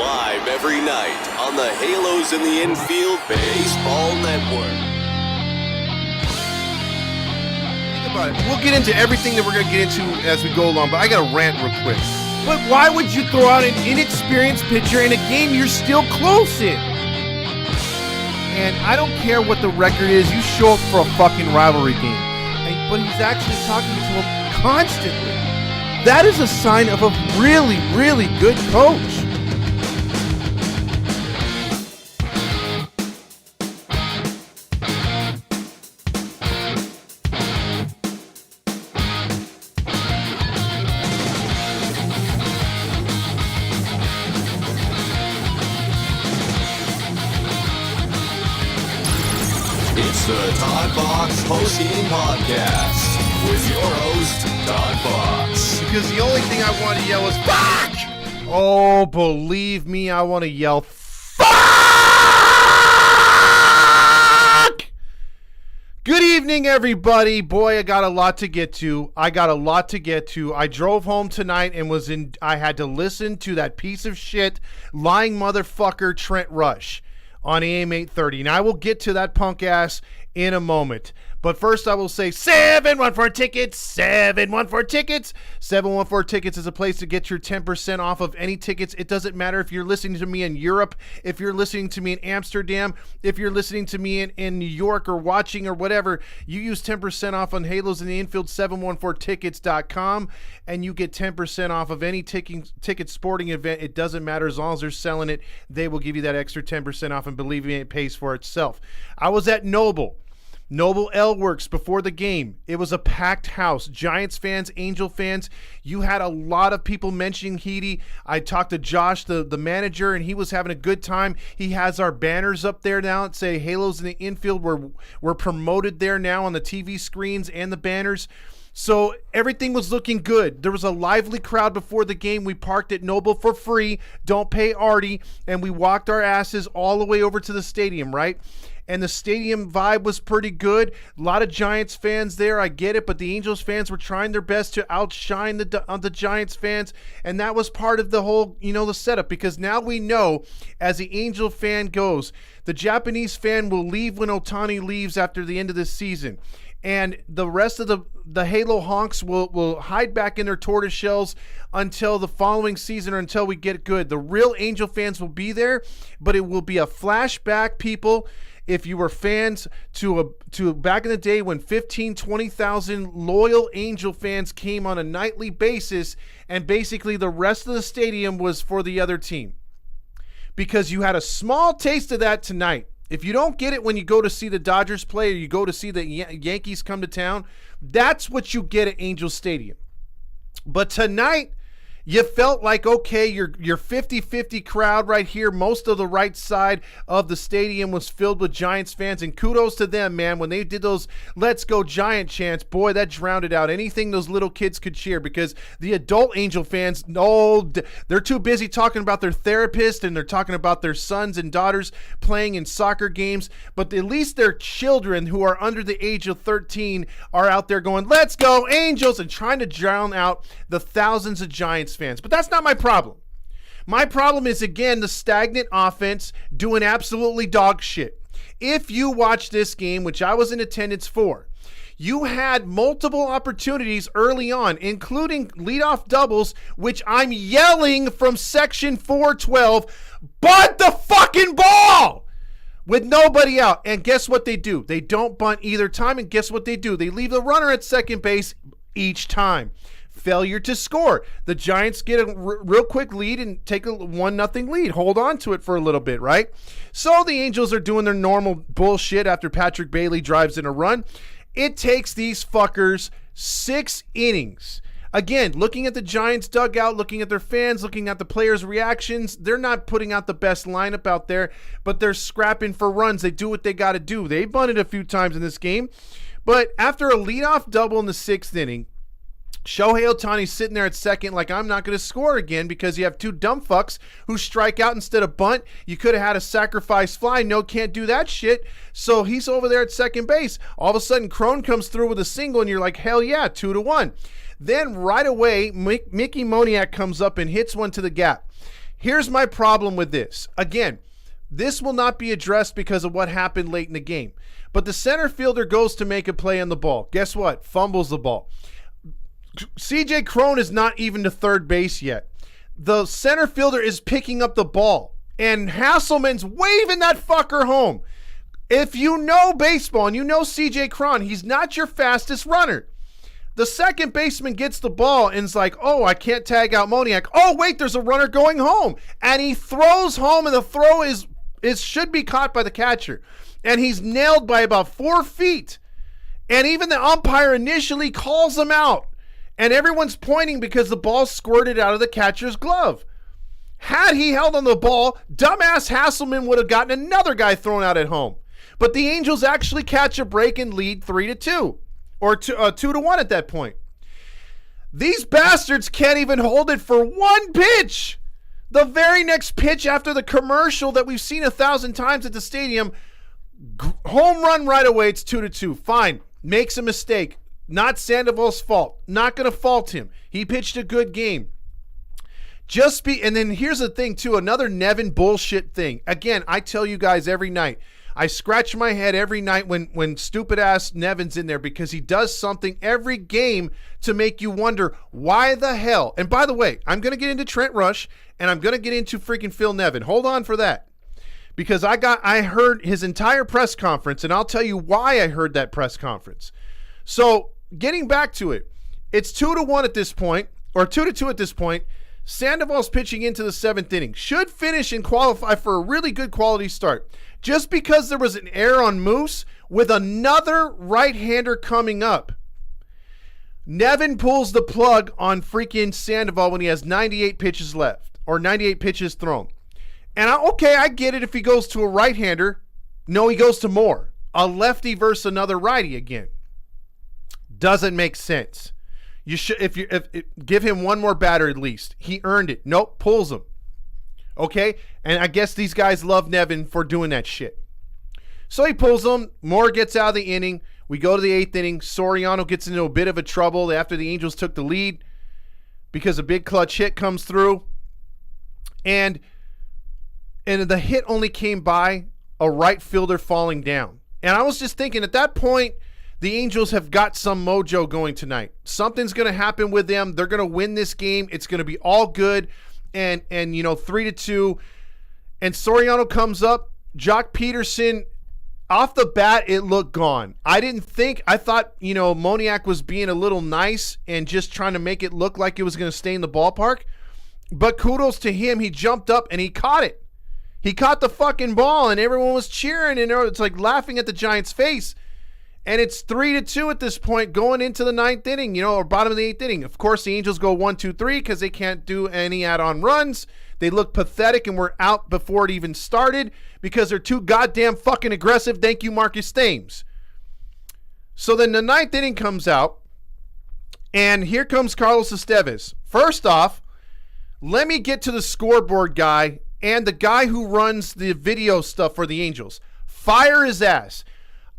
Live every night on the Halos in the Infield Baseball Network. Think about it. We'll get into everything that we're going to get into as we go along, but I got to rant real quick. But why would you throw out an inexperienced pitcher in a game you're still close in? And I don't care what the record is. You show up for a fucking rivalry game. But he's actually talking to him constantly. That is a sign of a really, really good coach. It's the ToddFox postgame podcast with your host, ToddFox. Because the only thing I want to yell is fuck! Oh, believe me, I want to yell fuck! Good evening, everybody. Boy, I got a lot to get to. I drove home tonight and I had to listen to that piece of shit, lying motherfucker Trent Rush on AM 830. And I will get to that punk ass in a moment. But first I will say 714 tickets, 714 tickets. 714 tickets is a place to get your 10% off of any tickets. It doesn't matter if you're listening to me in Europe, if you're listening to me in Amsterdam, if you're listening to me in New York or watching or whatever. You use 10% off on Halos in the Infield, 714tickets.com, and you get 10% off of any ticket sporting event. It doesn't matter. As long as they're selling it, they will give you that extra 10% off, and believe me, it pays for itself. I was at Noble L Works before the game. It was a packed house. Giants fans, Angel fans. You had a lot of people mentioning Heedy. I talked to Josh, the manager, and he was having a good time. He has our banners up there now that say Halos in the Infield. We're promoted there now on the TV screens and the banners. So everything was looking good. There was a lively crowd before the game. We parked at Noble for free. Don't pay Artie. And we walked our asses all the way over to the stadium, right? And the stadium vibe was pretty good. A lot of Giants fans there. I get it, but the Angels fans were trying their best to outshine the Giants fans, and that was part of the whole, the setup. Because now we know, as the Angel fan goes, the Japanese fan will leave when Ohtani leaves after the end of this season, and the rest of the Halo honks will hide back in their tortoise shells until the following season or until we get good. The real Angel fans will be there, but it will be a flashback, people. If you were fans to back in the day when 15, 20,000 loyal Angel fans came on a nightly basis, and basically the rest of the stadium was for the other team. Because you had a small taste of that tonight. If you don't get it when you go to see the Dodgers play or you go to see the Yankees come to town, that's what you get at Angel Stadium. But tonight, you felt like, okay, your 50-50 crowd right here, most of the right side of the stadium was filled with Giants fans, and kudos to them, man. When they did those Let's Go Giant chants, boy, that drowned out anything those little kids could cheer, because the adult Angel fans, they're too busy talking about their therapist, and they're talking about their sons and daughters playing in soccer games, but at least their children who are under the age of 13 are out there going, let's go Angels, and trying to drown out the thousands of Giants fans. But that's not my problem. My problem is, again, the stagnant offense doing absolutely dog shit. If you watch this game, which I was in attendance for, you had multiple opportunities early on, including leadoff doubles, which I'm yelling from section 412, bunt the fucking ball! With nobody out. And guess what they do? They don't bunt either time, and guess what they do? They leave the runner at second base each time. Failure to score. The Giants get a real quick lead and take a 1-0 lead. Hold on to it for a little bit, right? So the Angels are doing their normal bullshit after Patrick Bailey drives in a run. It takes these fuckers 6 innings. Again, looking at the Giants dugout, looking at their fans, looking at the players' reactions, they're not putting out the best lineup out there, but they're scrapping for runs. They do what they got to do. They bunted a few times in this game, but after a leadoff double in the 6th inning, Shohei Ohtani's sitting there at second like, I'm not going to score again, because you have 2 dumb fucks who strike out instead of bunt. You could have had a sacrifice fly. No, can't do that shit. So he's over there at second base. All of a sudden, Crone comes through with a single, and you're like, hell yeah, 2-1. Then right away, Mickey Moniak comes up and hits one to the gap. Here's my problem with this. Again, this will not be addressed because of what happened late in the game. But the center fielder goes to make a play on the ball. Guess what? Fumbles the ball. CJ Cron is not even to third base yet. The center fielder is picking up the ball, and Hasselman's waving that fucker home. If you know baseball and you know CJ Cron, he's not your fastest runner. The second baseman gets the ball and is like, oh, I can't tag out Moniak. Oh, wait, there's a runner going home. And he throws home, and the throw should be caught by the catcher. And he's nailed by about 4 feet. And even the umpire initially calls him out. And everyone's pointing because the ball squirted out of the catcher's glove. Had he held on the ball, dumbass Hasselman would have gotten another guy thrown out at home. But the Angels actually catch a break and lead 3-2. Or 2-1 at that point. These bastards can't even hold it for one pitch. The very next pitch after the commercial that we've seen 1,000 times at the stadium, home run right away, it's 2-2. Fine, makes a mistake. Not Sandoval's fault. Not going to fault him. He pitched a good game. And then here's the thing too, another Nevin bullshit thing. Again, I tell you guys every night, I scratch my head every night when stupid ass Nevin's in there because he does something every game to make you wonder why the hell. And by the way, I'm going to get into Trent Rush and I'm going to get into freaking Phil Nevin. Hold on for that. Because I heard his entire press conference and I'll tell you why I heard that press conference. So getting back to it, it's 2-1 at this point, or 2-2 at this point. Sandoval's pitching into the 7th inning. Should finish and qualify for a really good quality start. Just because there was an error on Moose with another right-hander coming up. Nevin pulls the plug on freaking Sandoval when he has 98 pitches left, or 98 pitches thrown. And I get it if he goes to a right-hander. No, he goes to more. A lefty versus another righty again. Doesn't make sense. You should give him one more batter at least. He earned it. Nope, pulls him. Okay? And I guess these guys love Nevin for doing that shit. So he pulls him. Moore gets out of the inning. We go to the 8th inning. Soriano gets into a bit of a trouble after the Angels took the lead because a big clutch hit comes through. And the hit only came by a right fielder falling down. And I was just thinking at that point, the Angels have got some mojo going tonight. Something's going to happen with them. They're going to win this game. It's going to be all good. And 3-2. And Soriano comes up. Jock Peterson, off the bat, it looked gone. I thought, Moniak was being a little nice and just trying to make it look like it was going to stay in the ballpark. But kudos to him. He jumped up and he caught it. He caught the fucking ball and everyone was cheering and it's like laughing at the Giants' face. And it's 3-2 at this point going into the 9th inning, or bottom of the 8th inning. Of course, the Angels go 1-2-3 because they can't do any add-on runs. They look pathetic and we're out before it even started because they're too goddamn fucking aggressive. Thank you, Marcus Thames. So then the 9th inning comes out and here comes Carlos Estevez. First off, let me get to the scoreboard guy and the guy who runs the video stuff for the Angels. Fire his ass.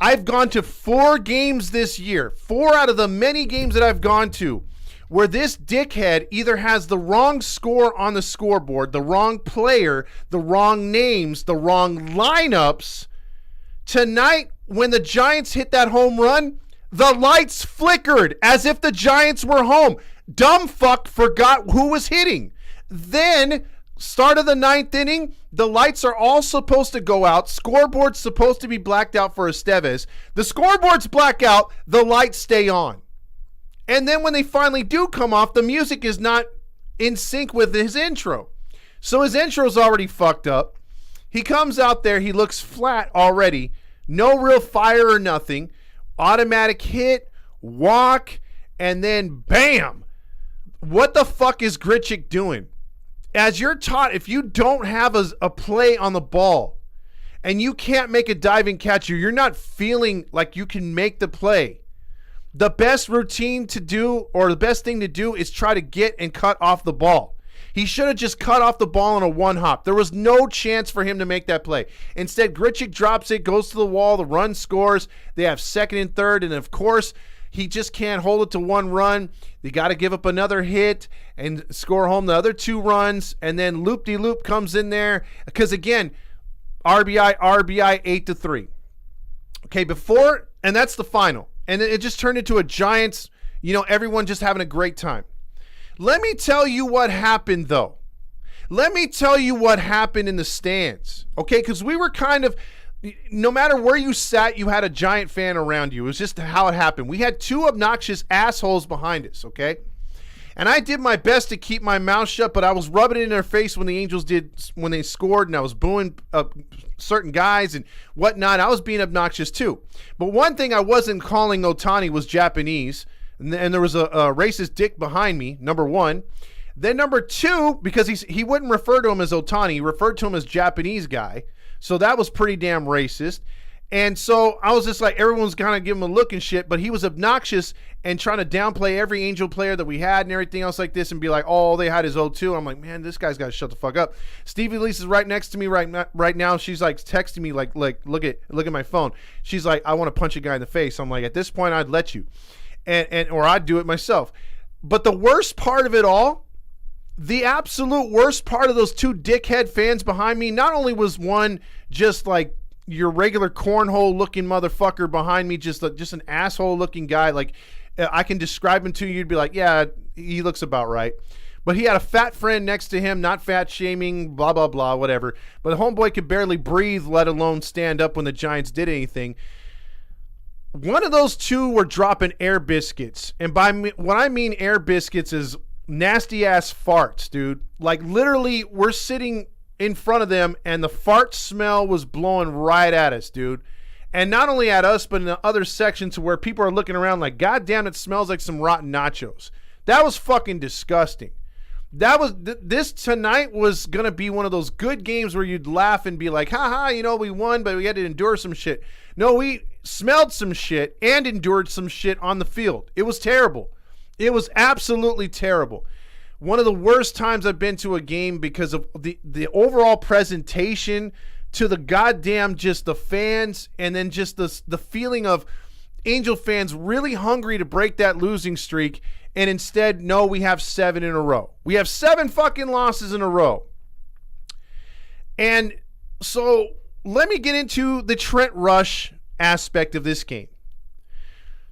I've gone to 4 games this year, 4 out of the many games that I've gone to, where this dickhead either has the wrong score on the scoreboard, the wrong player, the wrong names, the wrong lineups. Tonight, when the Giants hit that home run, the lights flickered as if the Giants were home. Dumb fuck forgot who was hitting. Then, start of the 9th inning, the lights are all supposed to go out. Scoreboard's supposed to be blacked out for Estevez. The scoreboard's black out. The lights stay on. And then when they finally do come off, the music is not in sync with his intro. So his intro's already fucked up. He comes out there. He looks flat already. No real fire or nothing. Automatic hit, walk, and then bam. What the fuck is Grichuk doing? As you're taught, if you don't have a play on the ball and you can't make a diving catch, you're not feeling like you can make the play. The best routine to do, or the best thing to do, is try to get and cut off the ball. He should have just cut off the ball on a one hop. There was no chance for him to make that play. Instead, Grichuk drops it, goes to the wall, the run scores. They have second and third, and of course, he just can't hold it to one run. They got to give up another hit and score home the other 2 runs, and then loop-de-loop comes in there because, again, RBI 8-3. Okay, and that's the final. And it just turned into a Giants, everyone just having a great time. Let me tell you what happened, though. Let me tell you what happened in the stands, okay? Because we were kind of, no matter where you sat, you had a Giant fan around you. It was just how it happened. We had 2 obnoxious assholes behind us, okay? And I did my best to keep my mouth shut, but I was rubbing it in their face when the Angels when they scored, and I was booing certain guys and whatnot. I was being obnoxious too. But one thing I wasn't calling Ohtani was Japanese, and there was a racist dick behind me, number 1. Then number 2, because he wouldn't refer to him as Ohtani, he referred to him as Japanese guy. So that was pretty damn racist. And so I was just like, everyone's kind of giving him a look and shit, but he was obnoxious and trying to downplay every Angel player that we had and everything else like this and be like, oh, all they had is 0-2. I'm like, man, this guy's got to shut the fuck up. Stevie Lise is right next to me right now. She's like texting me like look at my phone. She's like, I want to punch a guy in the face. I'm like, at this point, I'd let you, or I'd do it myself. But the worst part of it all, the absolute worst part of those 2 dickhead fans behind me, not only was one just like your regular cornhole looking motherfucker behind me, just an asshole looking guy. Like, I can describe him to you. You'd be like, yeah, he looks about right. But he had a fat friend next to him, not fat shaming, blah, blah, blah, whatever. But the homeboy could barely breathe, let alone stand up when the Giants did anything. One of those 2 were dropping air biscuits. And what I mean air biscuits is nasty ass farts, dude. Like, literally, we're sitting in front of them and the fart smell was blowing right at us, dude. And not only at us, but in the other sections where people are looking around like, God damn, it smells like some rotten nachos. That was fucking disgusting. This tonight was going to be one of those good games where you'd laugh and be like, haha, we won, but we had to endure some shit. No, we smelled some shit and endured some shit on the field. It was terrible. It was absolutely terrible. One of the worst times I've been to a game because of the overall presentation to the goddamn just the fans, and then just the feeling of Angel fans really hungry to break that losing streak, and instead, no, we have 7 in a row. We have 7 fucking losses in a row. And so let me get into the Trent Rush aspect of this game.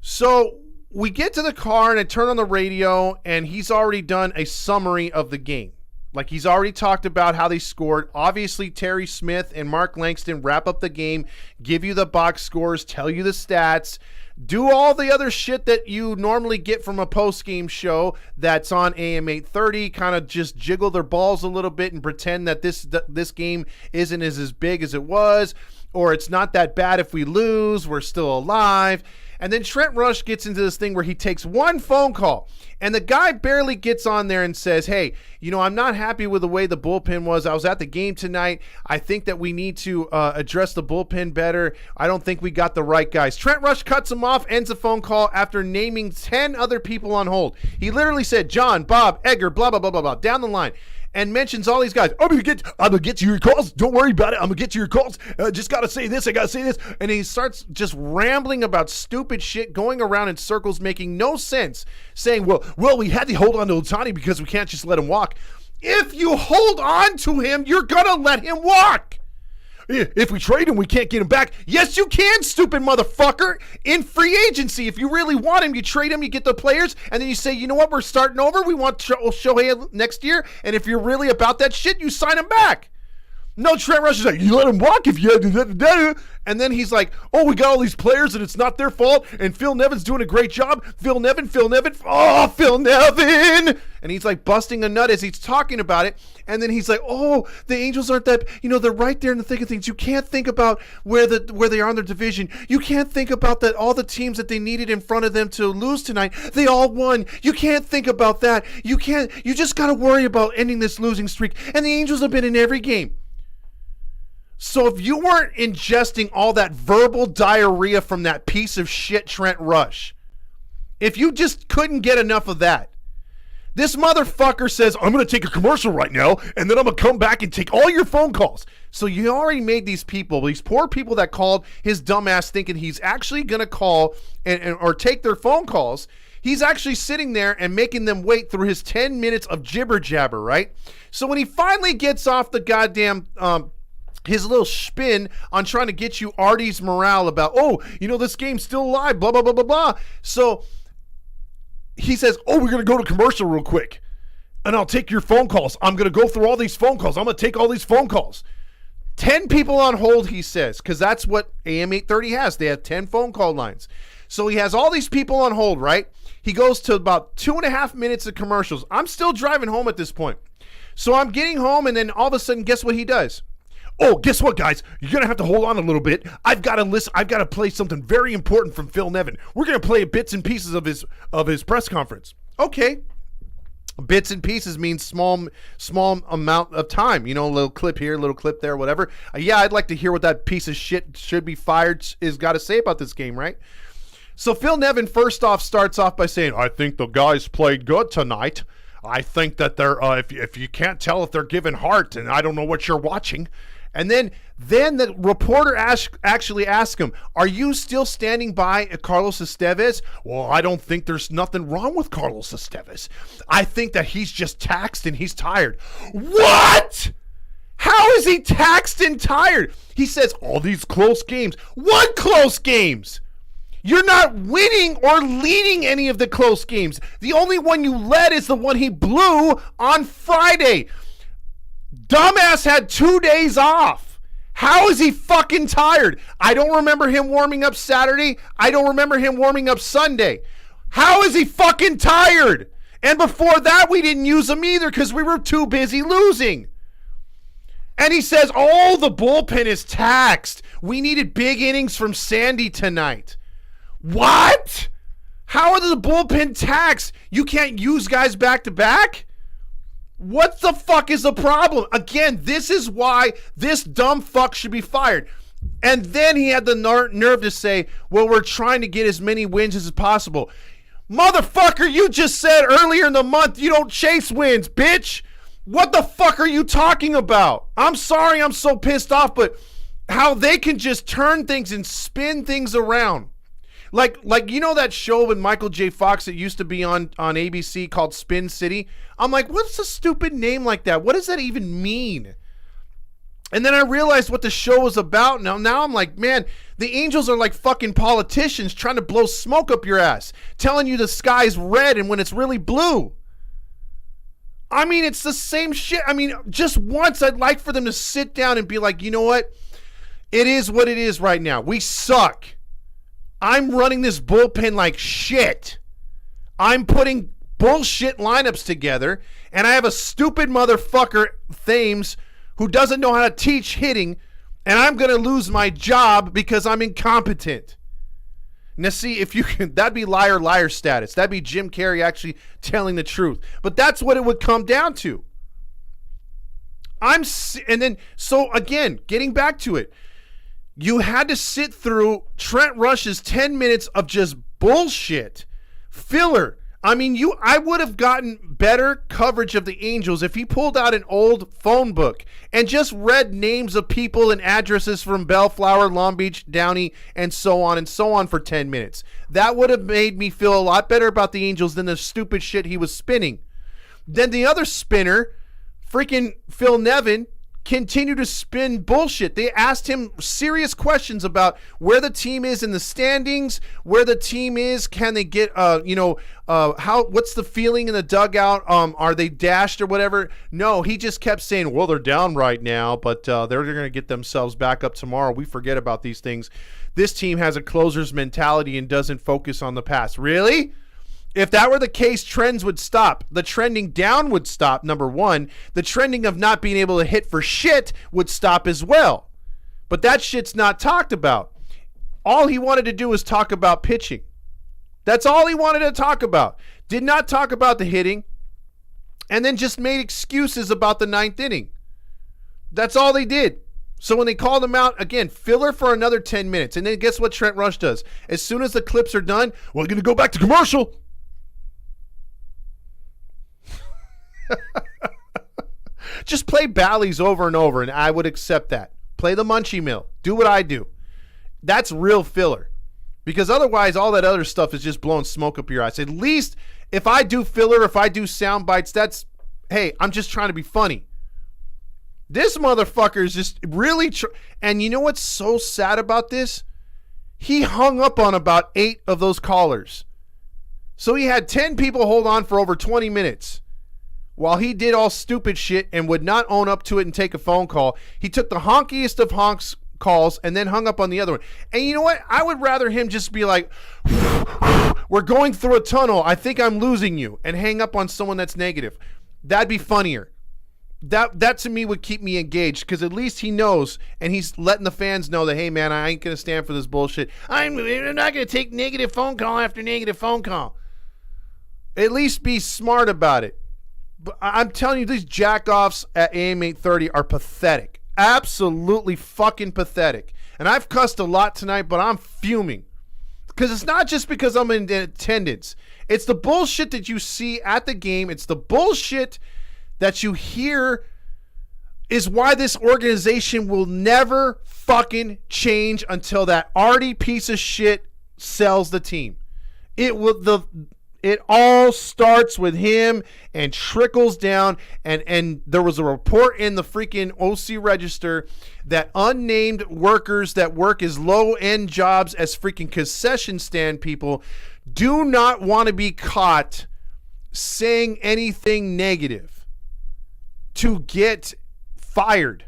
So we get to the car and I turn on the radio and he's already done a summary of the game. Like, he's already talked about how they scored. Obviously, Terry Smith and Mark Langston wrap up the game, give you the box scores, tell you the stats, do all the other shit that you normally get from a post-game show that's on AM 830, kind of just jiggle their balls a little bit and pretend that this game isn't as big as it was, or it's not that bad if we lose, we're still alive. And then Trent Rush gets into this thing where he takes one phone call and the guy barely gets on there and says, hey, I'm not happy with the way the bullpen was. I was at the game tonight. I think that we need to address the bullpen better. I don't think we got the right guys. Trent Rush cuts him off, ends the phone call after naming 10 other people on hold. He literally said, John, Bob, Edgar, blah, blah, blah, blah, blah, down the line. And mentions all these guys. I'm gonna get to your calls. Don't worry about it. I'm gonna get to your calls. Just gotta say this. I gotta say this. And he starts just rambling about stupid shit, going around in circles, making no sense. Saying, well, we had to hold on to Ohtani because we can't just let him walk. If you hold on to him, you're gonna let him walk. If we trade him, we can't get him back. Yes, you can, stupid motherfucker. In free agency, if you really want him, you trade him, you get the players, and then you say, you know what, we're starting over. We want Shohei next year, and if you're really about that shit, you sign him back. No, Trent Rush is like, you let him walk if you had to. And then he's like, oh, we got all these players and it's not their fault. And Phil Nevin's doing a great job. Phil Nevin. Oh, Phil Nevin. And he's like busting a nut as he's talking about it. And then he's like, oh, the Angels aren't that, they're right there in the thick of things. You can't think about where they are in their division. You can't think about that all the teams that they needed in front of them to lose tonight, they all won. You can't think about that. You just got to worry about ending this losing streak. And the Angels have been in every game. So if you weren't ingesting all that verbal diarrhea from that piece of shit Trent Rush, if you just couldn't get enough of that, This motherfucker says, I'm going to take a commercial right now, and then I'm going to come back and take all your phone calls. So you already made these people, these poor people that called his dumbass thinking he's actually going to call or take their phone calls. He's actually sitting there and making them wait through his 10 minutes of jibber jabber, right? So when he finally gets off the goddamn his little spin on trying to get you Artie's morale about, this game's still alive, blah, blah, blah, blah, blah. So he says, we're going to go to commercial real quick, and I'll take your phone calls. I'm going to go through all these phone calls. I'm going to take all these phone calls. 10 people on hold, he says, because that's what AM 830 has. They have 10 phone call lines. So he has all these people on hold, right? He goes to about 2.5 minutes of commercials. I'm still driving home at this point. So I'm getting home, and then all of a sudden, guess what he does? Oh, guess what, guys? You're going to have to hold on a little bit. I've got to play something very important from Phil Nevin. We're going to play bits and pieces of his press conference. Okay. Bits and pieces means small amount of time. A little clip here, a little clip there, whatever. Yeah, I'd like to hear what that piece of shit should be fired is got to say about this game, right? So Phil Nevin first off starts off by saying, I think the guys played good tonight. I think that they're, if you can't tell if they're giving heart, and I don't know what you're watching. And then the reporter actually asked him, are you still standing by Carlos Estevez? Well, I don't think there's nothing wrong with Carlos Estevez. I think that he's just taxed and he's tired. What? How is he taxed and tired? He says, all these close games. What close games? You're not winning or leading any of the close games. The only one you led is the one he blew on Friday. Dumbass had 2 days off. How is he fucking tired? I don't remember him warming up Saturday. I don't remember him warming up Sunday. How is he fucking tired? And before that, we didn't use him either because we were too busy losing. And he says, the bullpen is taxed. We needed big innings from Sandy tonight. What? How are the bullpen taxed? You can't use guys back to back? What the fuck is the problem? Again, this is why this dumb fuck should be fired. And then he had the nerve to say, well, we're trying to get as many wins as possible. Motherfucker, you just said earlier in the month you don't chase wins, bitch. What the fuck are you talking about? I'm sorry I'm so pissed off, but how they can just turn things and spin things around. Like that show with Michael J. Fox that used to be on ABC called Spin City? I'm like, what's a stupid name like that? What does that even mean? And then I realized what the show was about. Now I'm like, man, the Angels are like fucking politicians trying to blow smoke up your ass, telling you the sky's red and when it's really blue. I mean, it's the same shit. I mean, just once I'd like for them to sit down and be like, you know what? It is what it is right now. We suck. I'm running this bullpen like shit. I'm putting bullshit lineups together, and I have a stupid motherfucker, Thames, who doesn't know how to teach hitting, and I'm going to lose my job because I'm incompetent. Now, see, if you can, that'd be liar status. That'd be Jim Carrey actually telling the truth. But that's what it would come down to. So again, getting back to it, you had to sit through Trent Rush's 10 minutes of just bullshit. Filler. I mean, I would have gotten better coverage of the Angels if he pulled out an old phone book and just read names of people and addresses from Bellflower, Long Beach, Downey, and so on for 10 minutes. That would have made me feel a lot better about the Angels than the stupid shit he was spinning. Then the other spinner, freaking Phil Nevin, continue to spin bullshit. They asked him serious questions about where the team is in the standings, where the team is, can they get what's the feeling in the dugout, are they dashed or whatever. No, he just kept saying, well, they're down right now, but they're going to get themselves back up tomorrow. We forget about these things. This team has a closer's mentality and doesn't focus on the past. Really? If that were the case, trends would stop. The trending down would stop, number one. The trending of not being able to hit for shit would stop as well. But that shit's not talked about. All he wanted to do was talk about pitching. That's all he wanted to talk about. Did not talk about the hitting. And then just made excuses about the ninth inning. That's all they did. So when they called him out, again, filler for another 10 minutes. And then guess what Trent Rush does? As soon as the clips are done, we're going to go back to commercial. Just play Bally's over and over, and I would accept that. Play the Munchie Mill. Do what I do. That's real filler. Because otherwise, all that other stuff is just blowing smoke up your ass. At least if I do filler, if I do sound bites, that's, hey, I'm just trying to be funny. This motherfucker is just really, and you know what's so sad about this? He hung up on about 8 of those callers. So he had 10 people hold on for over 20 minutes. While he did all stupid shit and would not own up to it and take a phone call, he took the honkiest of honks calls and then hung up on the other one. And you know what? I would rather him just be like, we're going through a tunnel. I think I'm losing you, and hang up on someone that's negative. That'd be funnier. That to me would keep me engaged, because at least he knows, and he's letting the fans know that, hey, man, I ain't going to stand for this bullshit. I'm not going to take negative phone call after negative phone call. At least be smart about it. But I'm telling you, these jack-offs at AM 830 are pathetic. Absolutely fucking pathetic. And I've cussed a lot tonight, but I'm fuming. Because it's not just because I'm in attendance. It's the bullshit that you see at the game. It's the bullshit that you hear is why this organization will never fucking change until that arty piece of shit sells the team. It all starts with him and trickles down. And there was a report in the freaking OC Register that unnamed workers that work as low-end jobs as freaking concession stand people do not want to be caught saying anything negative to get fired,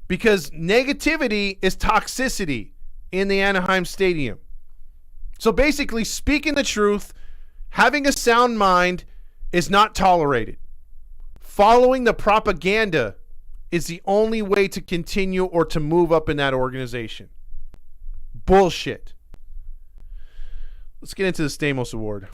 because negativity is toxicity in the Anaheim Stadium. So basically, speaking the truth, having a sound mind is not tolerated. Following the propaganda is the only way to continue or to move up in that organization. Bullshit. Let's get into the Stamos Award.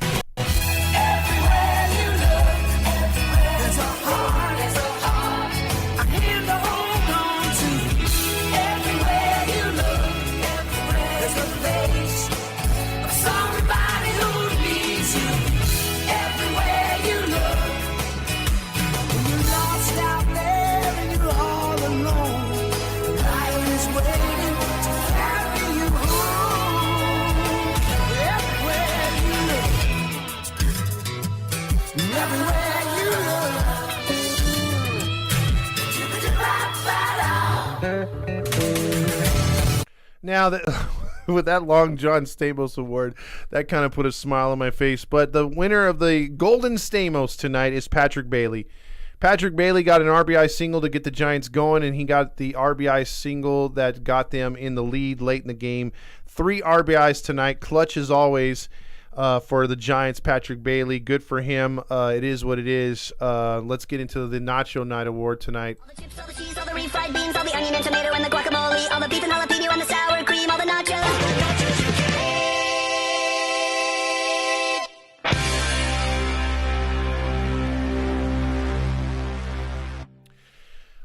Now, with that Long John Stamos Award, that kind of put a smile on my face. But the winner of the Golden Stamos tonight is Patrick Bailey. Patrick Bailey got an RBI single to get the Giants going, and he got the RBI single that got them in the lead late in the game. 3 RBIs tonight, clutch as always for the Giants. Patrick Bailey, good for him. It is what it is. Let's get into the Nacho Night Award tonight. All the chips, all the cheese, all the refried beans, all the onion and tomato and the guacamole, all the beef and jalapeno and the sour cream, all the nachos.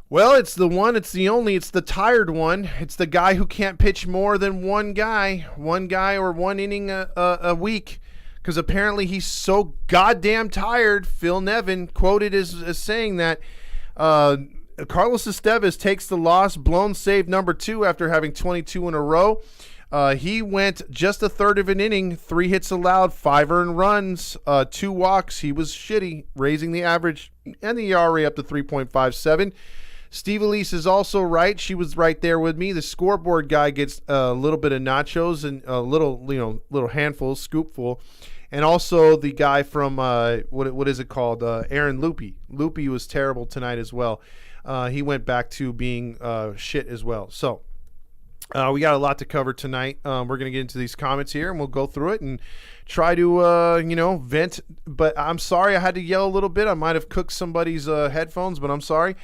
Well, it's the one, it's the only, it's the tired one. It's the guy who can't pitch more than one guy or one inning a week, because apparently he's so goddamn tired. Phil Nevin quoted as saying that Carlos Estevez takes the loss, blown save number 2 after having 22 in a row. He went just a third of an inning, 3 hits allowed, 5 earned runs, 2 walks. He was shitty, raising the average and the ERA up to 3.57. Steve Elise is also right. She was right there with me. The scoreboard guy gets a little bit of nachos and a little handful, scoopful. And also the guy from, what is it called? Aaron Loopy. Loopy was terrible tonight as well. He went back to being shit as well. So we got a lot to cover tonight. We're going to get into these comments here, and we'll go through it and try to, vent. But I'm sorry I had to yell a little bit. I might have cooked somebody's headphones, but I'm sorry.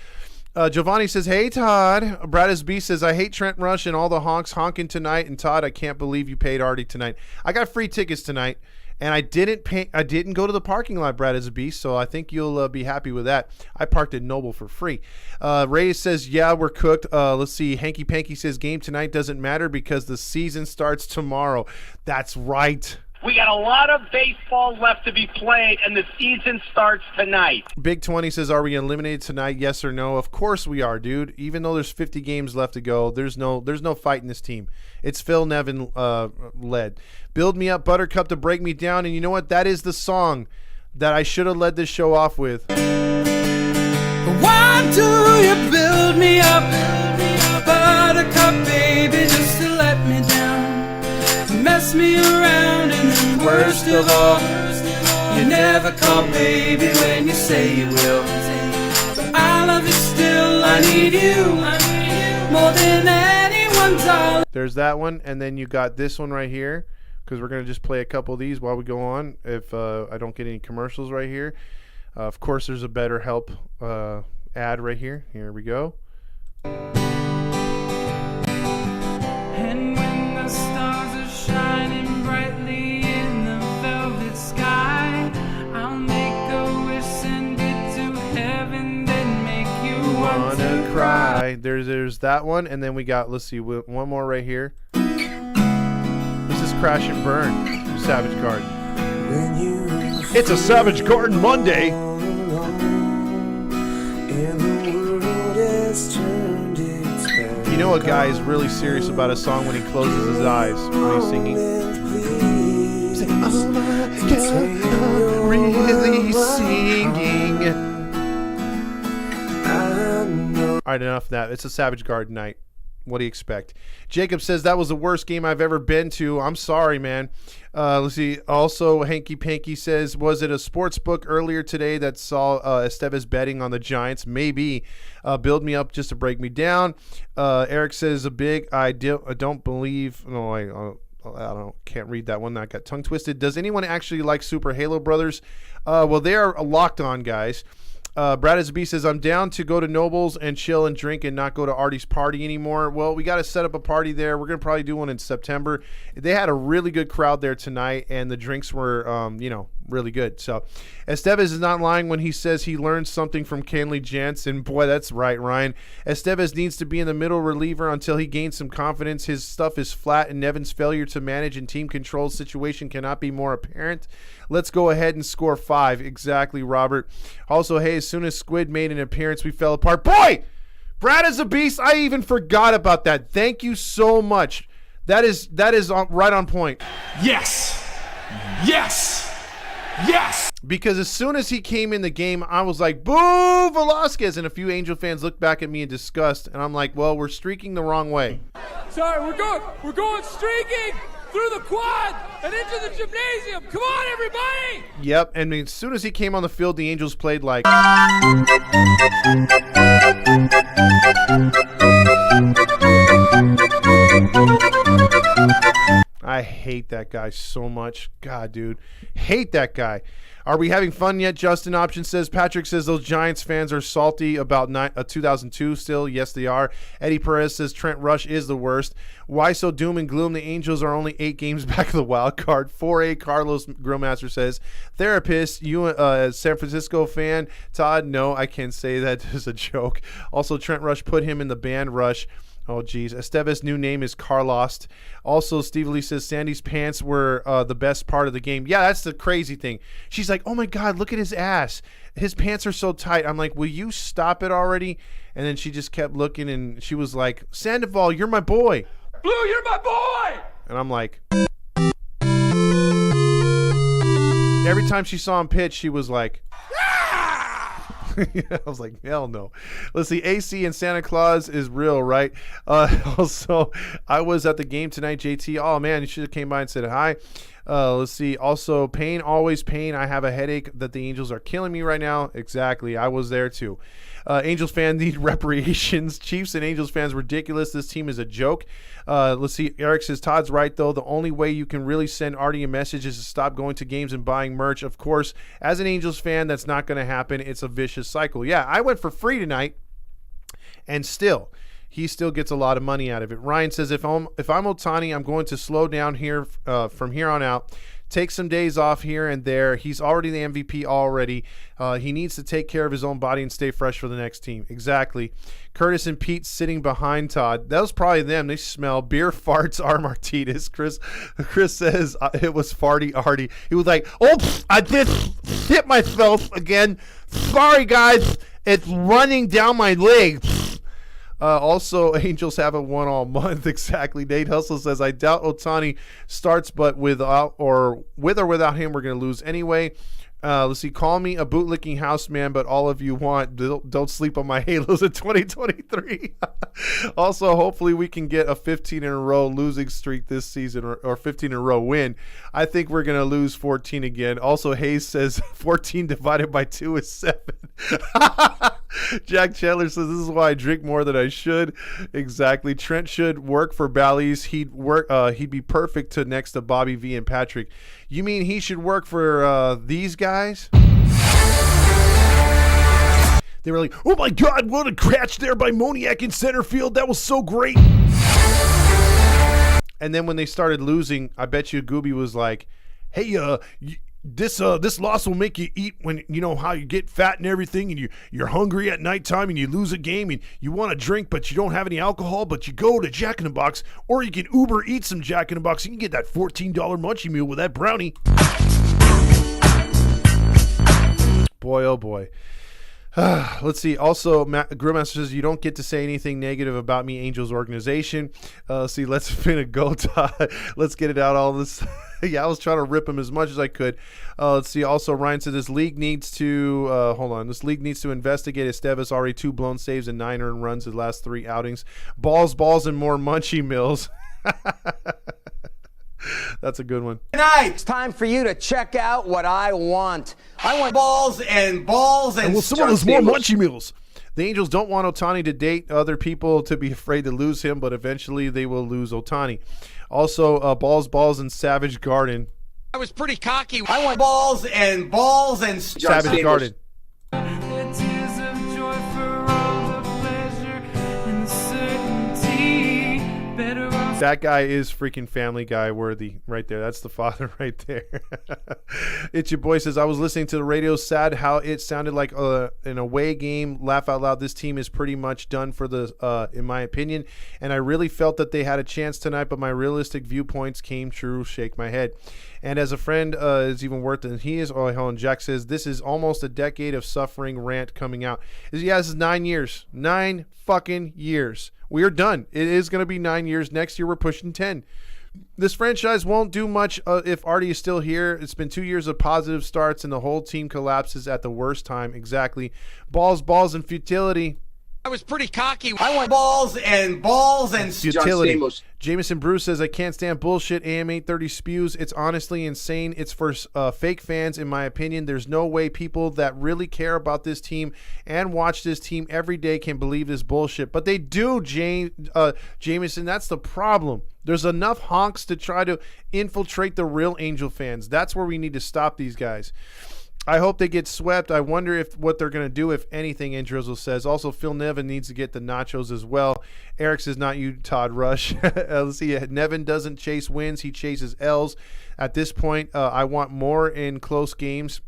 Giovanni says, hey, Todd. Brad SB says, I hate Trent Rush and all the honks honking tonight. And Todd, I can't believe you paid Artie tonight. I got free tickets tonight, and I didn't go to the parking lot, Brad SB, so I think you'll be happy with that. I parked at Noble for free. Ray says, yeah, we're cooked. Let's see. Hanky Panky says, game tonight doesn't matter because the season starts tomorrow. That's right. We got a lot of baseball left to be played, and the season starts tonight. Big 20 says, are we eliminated tonight? Yes or no? Of course we are, dude. Even though there's 50 games left to go, there's no fight in this team. It's Phil Nevin led. Build me up, Buttercup, to break me down. And you know what? That is the song that I should have led this show off with. Why do you build me up, Buttercup, baby, just to let me down? Mess me around, and then worst of all, you never call, baby, when you say you will. But I love you still, I need you more than anyone, darling. There's that one, and then you got this one right here, because we're going to just play a couple of these while we go on, if I don't get any commercials right here. Of course, there's a BetterHelp ad right here. Here we go. And when the stars are shining brightly in the velvet sky, I'll make a wish and get to heaven, then make you want to cry. There's that one, and then we got, let's see, one more right here. This is Crash and Burn, Savage Garden. It's a Savage Garden Monday. You know a guy is really serious about a song when he closes his eyes when he's singing. He's like, oh my God, I'm really singing. All right, enough of that. It's a Savage Garden night. What do you expect? Jacob says that was the worst game I've ever been to. I'm sorry, man. Let's see. Also, Hanky Panky says, was it a sports book earlier today that saw Estevez betting on the Giants? Maybe. Build me up just to break me down. Eric says I don't believe. No, I don't. Can't read that one. I got tongue twisted. Does anyone actually like Super Halo Brothers? Well, they are locked on, guys. Brad as a Beast says, I'm down to go to Nobles and chill and drink and not go to Artie's party anymore. Well, we got to set up a party there. We're going to probably do one in September. They had a really good crowd there tonight, and the drinks were, really good. So Estevez is not lying when he says he learned something from Kenley Jansen. Boy, that's right, Ryan. Estevez needs to be in the middle reliever until he gains some confidence. His stuff is flat, and Nevin's failure to manage and team control situation cannot be more apparent. Let's go ahead and score 5. Exactly, Robert. Also, hey, as soon as Squid made an appearance, we fell apart. Boy, Brad is a beast. I even forgot about that. Thank you so much. That is right on point. Yes. Yes. Yes! Because as soon as he came in the game, I was like, boo, Velasquez. And a few Angel fans looked back at me in disgust. And I'm like, well, we're streaking the wrong way. Sorry, we're going streaking through the quad and into the gymnasium. Come on, everybody! Yep. And as soon as he came on the field, the Angels played like... I hate that guy so much. God, dude. Hate that guy. Are we having fun yet? Justin Option says. Patrick says those Giants fans are salty about 2002 still. Yes, they are. Eddie Perez says Trent Rush is the worst. Why so doom and gloom? The Angels are only 8 games back of the wild card. 4A Carlos Grillmaster says. Therapist, you a San Francisco fan? Todd, no, I can't say that as a joke. Also, Trent Rush put him in the band Rush. Oh, geez. Estevez's new name is Carlos. Also, Steve Lee says Sandy's pants were the best part of the game. Yeah, that's the crazy thing. She's like, oh, my God, look at his ass. His pants are so tight. I'm like, will you stop it already? And then she just kept looking, and she was like, Sandoval, you're my boy. Blue, you're my boy! And I'm like... Every time she saw him pitch, she was like... I was like, hell no. Let's see. AC and Santa Claus is real, right? Also, I was at the game tonight, JT. Oh, man, you should have came by and said hi. Let's see. Also, pain, always pain. I have a headache that the Angels are killing me right now. Exactly. I was there, too. Angels fans need reparations. Chiefs and Angels fans, ridiculous. This team is a joke. Let's see. Eric says, Todd's right, though. The only way you can really send Artie a message is to stop going to games and buying merch. Of course, as an Angels fan, that's not going to happen. It's a vicious cycle. Yeah, I went for free tonight, and still, he still gets a lot of money out of it. Ryan says, if I'm Ohtani, I'm going to slow down here from here on out. take some days off here and there. He's already the MVP already. He needs to take care of his own body and stay fresh for the next team. Exactly. Curtis and Pete sitting behind Todd. That was probably them. They smell beer, farts, R. Martinez. Chris says it was farty arty. He was like, oh, I just hit myself again. Sorry, guys. It's running down my leg. Also, Angels haven't won all month. Exactly. Nate Hustle says, I doubt Ohtani starts, but with or without him, we're going to lose anyway. Let's see. Call me a bootlicking house man, but all of you want. Don't sleep on my Halos in 2023. Also, hopefully we can get a 15 in a row losing streak this season, or 15 in a row win. I think we're going to lose 14 again. Also, Hayes says 14 divided by 2 is 7. Jack Chandler says, this is why I drink more than I should. Exactly. Trent should work for Bally's. He'd be perfect next to Bobby V and Patrick. You mean he should work for these guys? They were like, oh my God, what a catch there by Moniak in center field. That was so great. And then when they started losing, I bet you Gooby was like, hey, this loss will make you eat when, you know, how you get fat and everything, and you're hungry at nighttime and you lose a game and you want to drink, but you don't have any alcohol, but you go to Jack in the Box, or you can Uber eat some Jack in the Box. You can get that $14 munchie meal with that brownie. Boy, oh boy. Let's see. Also, Grillmaster says, you don't get to say anything negative about me, Angels organization. See, let's go, Todd. Let's get it out, all this. Yeah, I was trying to rip him as much as I could. Let's see. Also, Ryan said, this league needs to, This league needs to investigate Estevez. Already 2 blown saves and 9 earned runs his last 3 outings. Balls, and more munchie mills. That's a good one. Tonight, it's time for you to check out what I want. I want balls and well, someone has more munchie meals. The Angels don't want Ohtani to date other people to be afraid to lose him, but eventually they will lose Ohtani. Also, balls, and Savage Garden. I was pretty cocky. I want balls and Savage Garden. Tears of joy for all the pleasure and the certainty. Better off. That guy is freaking Family Guy worthy right there. That's the father right there. It's your boy says, I was listening to the radio, sad how it sounded like an away game. Laugh out loud. This team is pretty much done for the, in my opinion. And I really felt that they had a chance tonight, but my realistic viewpoints came true. Shake my head. And as a friend is even worse than he is. Oh, hold on. Jack says, this is almost a decade of suffering rant coming out. Yeah, this is 9 years. 9 fucking years. We are done. It is going to be 9 years. Next year, we're pushing 10. This franchise won't do much if Artie is still here. It's been 2 years of positive starts, and the whole team collapses at the worst time. Exactly. Balls, and futility. I was pretty cocky. I want balls and futility. Jameson Bruce says, I can't stand bullshit. AM 830 spews. It's honestly insane. It's for fake fans, in my opinion. There's no way people that really care about this team and watch this team every day can believe this bullshit. But they do, Jameson. That's the problem. There's enough honks to try to infiltrate the real Angel fans. That's where we need to stop these guys. I hope they get swept. I wonder what they're going to do, if anything, Andrizzle says. Also, Phil Nevin needs to get the nachos as well. Eric says, not you, Todd Rush. Let's see. Nevin doesn't chase wins. He chases L's. At this point, I want more in close games.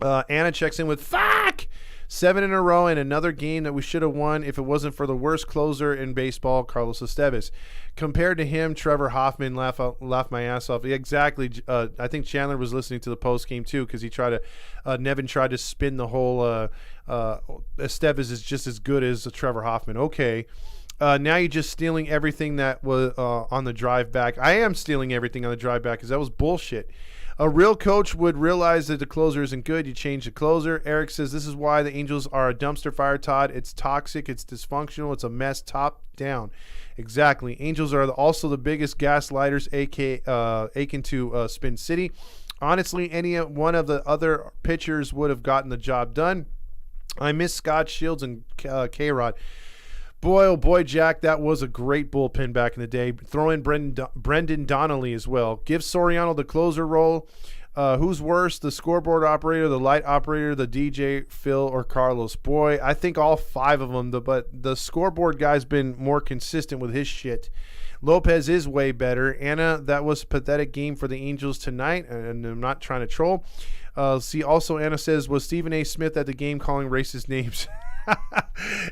Anna checks in with, fuck! 7 in a row and another game that we should have won if it wasn't for the worst closer in baseball, Carlos Estevez. Compared to him, Trevor Hoffman laughed my ass off. Exactly. I think Chandler was listening to the post game too, because he tried to Nevin tried to spin the whole Estevez is just as good as Trevor Hoffman. Okay. Now you're just stealing everything that was on the drive back. I am stealing everything on the drive back because that was bullshit. A real coach would realize that the closer isn't good. You change the closer. Eric says, this is why the Angels are a dumpster fire, Todd. It's toxic. It's dysfunctional. It's a mess top down. Exactly. Angels are also the biggest gaslighters, akin to Spin City. Honestly, any one of the other pitchers would have gotten the job done. I miss Scott Shields and K-Rod. Boy, oh boy, Jack, that was a great bullpen back in the day. Throw in Brendan Donnelly as well. Give Soriano the closer role. Who's worse, the scoreboard operator, the light operator, the DJ, Phil, or Carlos? Boy, I think all 5 of them, but the scoreboard guy's been more consistent with his shit. Lopez is way better. Anna, that was a pathetic game for the Angels tonight, and I'm not trying to troll. See, also Anna says, was Stephen A. Smith at the game calling racist names?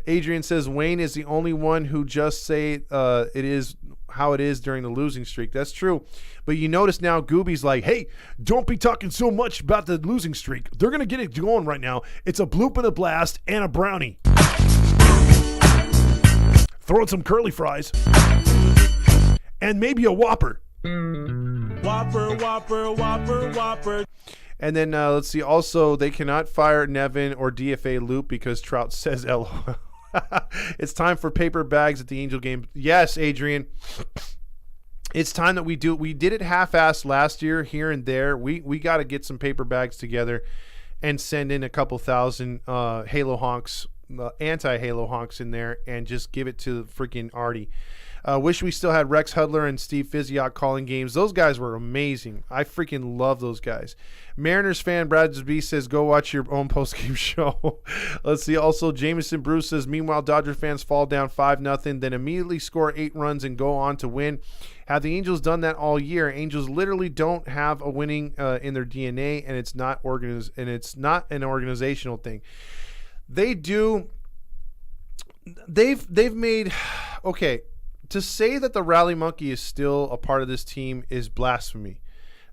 Adrian says, Wayne is the only one who just say it is how it is during the losing streak. That's true. But you notice now Gooby's like, hey, don't be talking so much about the losing streak. They're going to get it going right now. It's a bloop and a blast and a brownie. Throw in some curly fries. And maybe a Whopper. Whopper, Whopper, Whopper, Whopper. And then let's see. Also, they cannot fire Nevin or DFA Loop because Trout says LOL. It's time for paper bags at the Angel game. Yes, Adrian. It's time that we do it. We did it half-assed last year here and there. We got to get some paper bags together and send in a couple thousand Halo honks, anti-Halo honks in there and just give it to freaking Artie. Wish we still had Rex Hudler and Steve Physiok calling games. Those guys were amazing. I freaking love those guys. Mariners fan Brad B says, go watch your own postgame show. Let's see. Also, Jameson Bruce says, meanwhile, Dodger fans fall down 5-0, then immediately score 8 runs and go on to win. Have the Angels done that all year? Angels literally don't have a winning in their DNA, and it's not an organizational thing. They do. They've made okay. To say that the Rally Monkey is still a part of this team is blasphemy.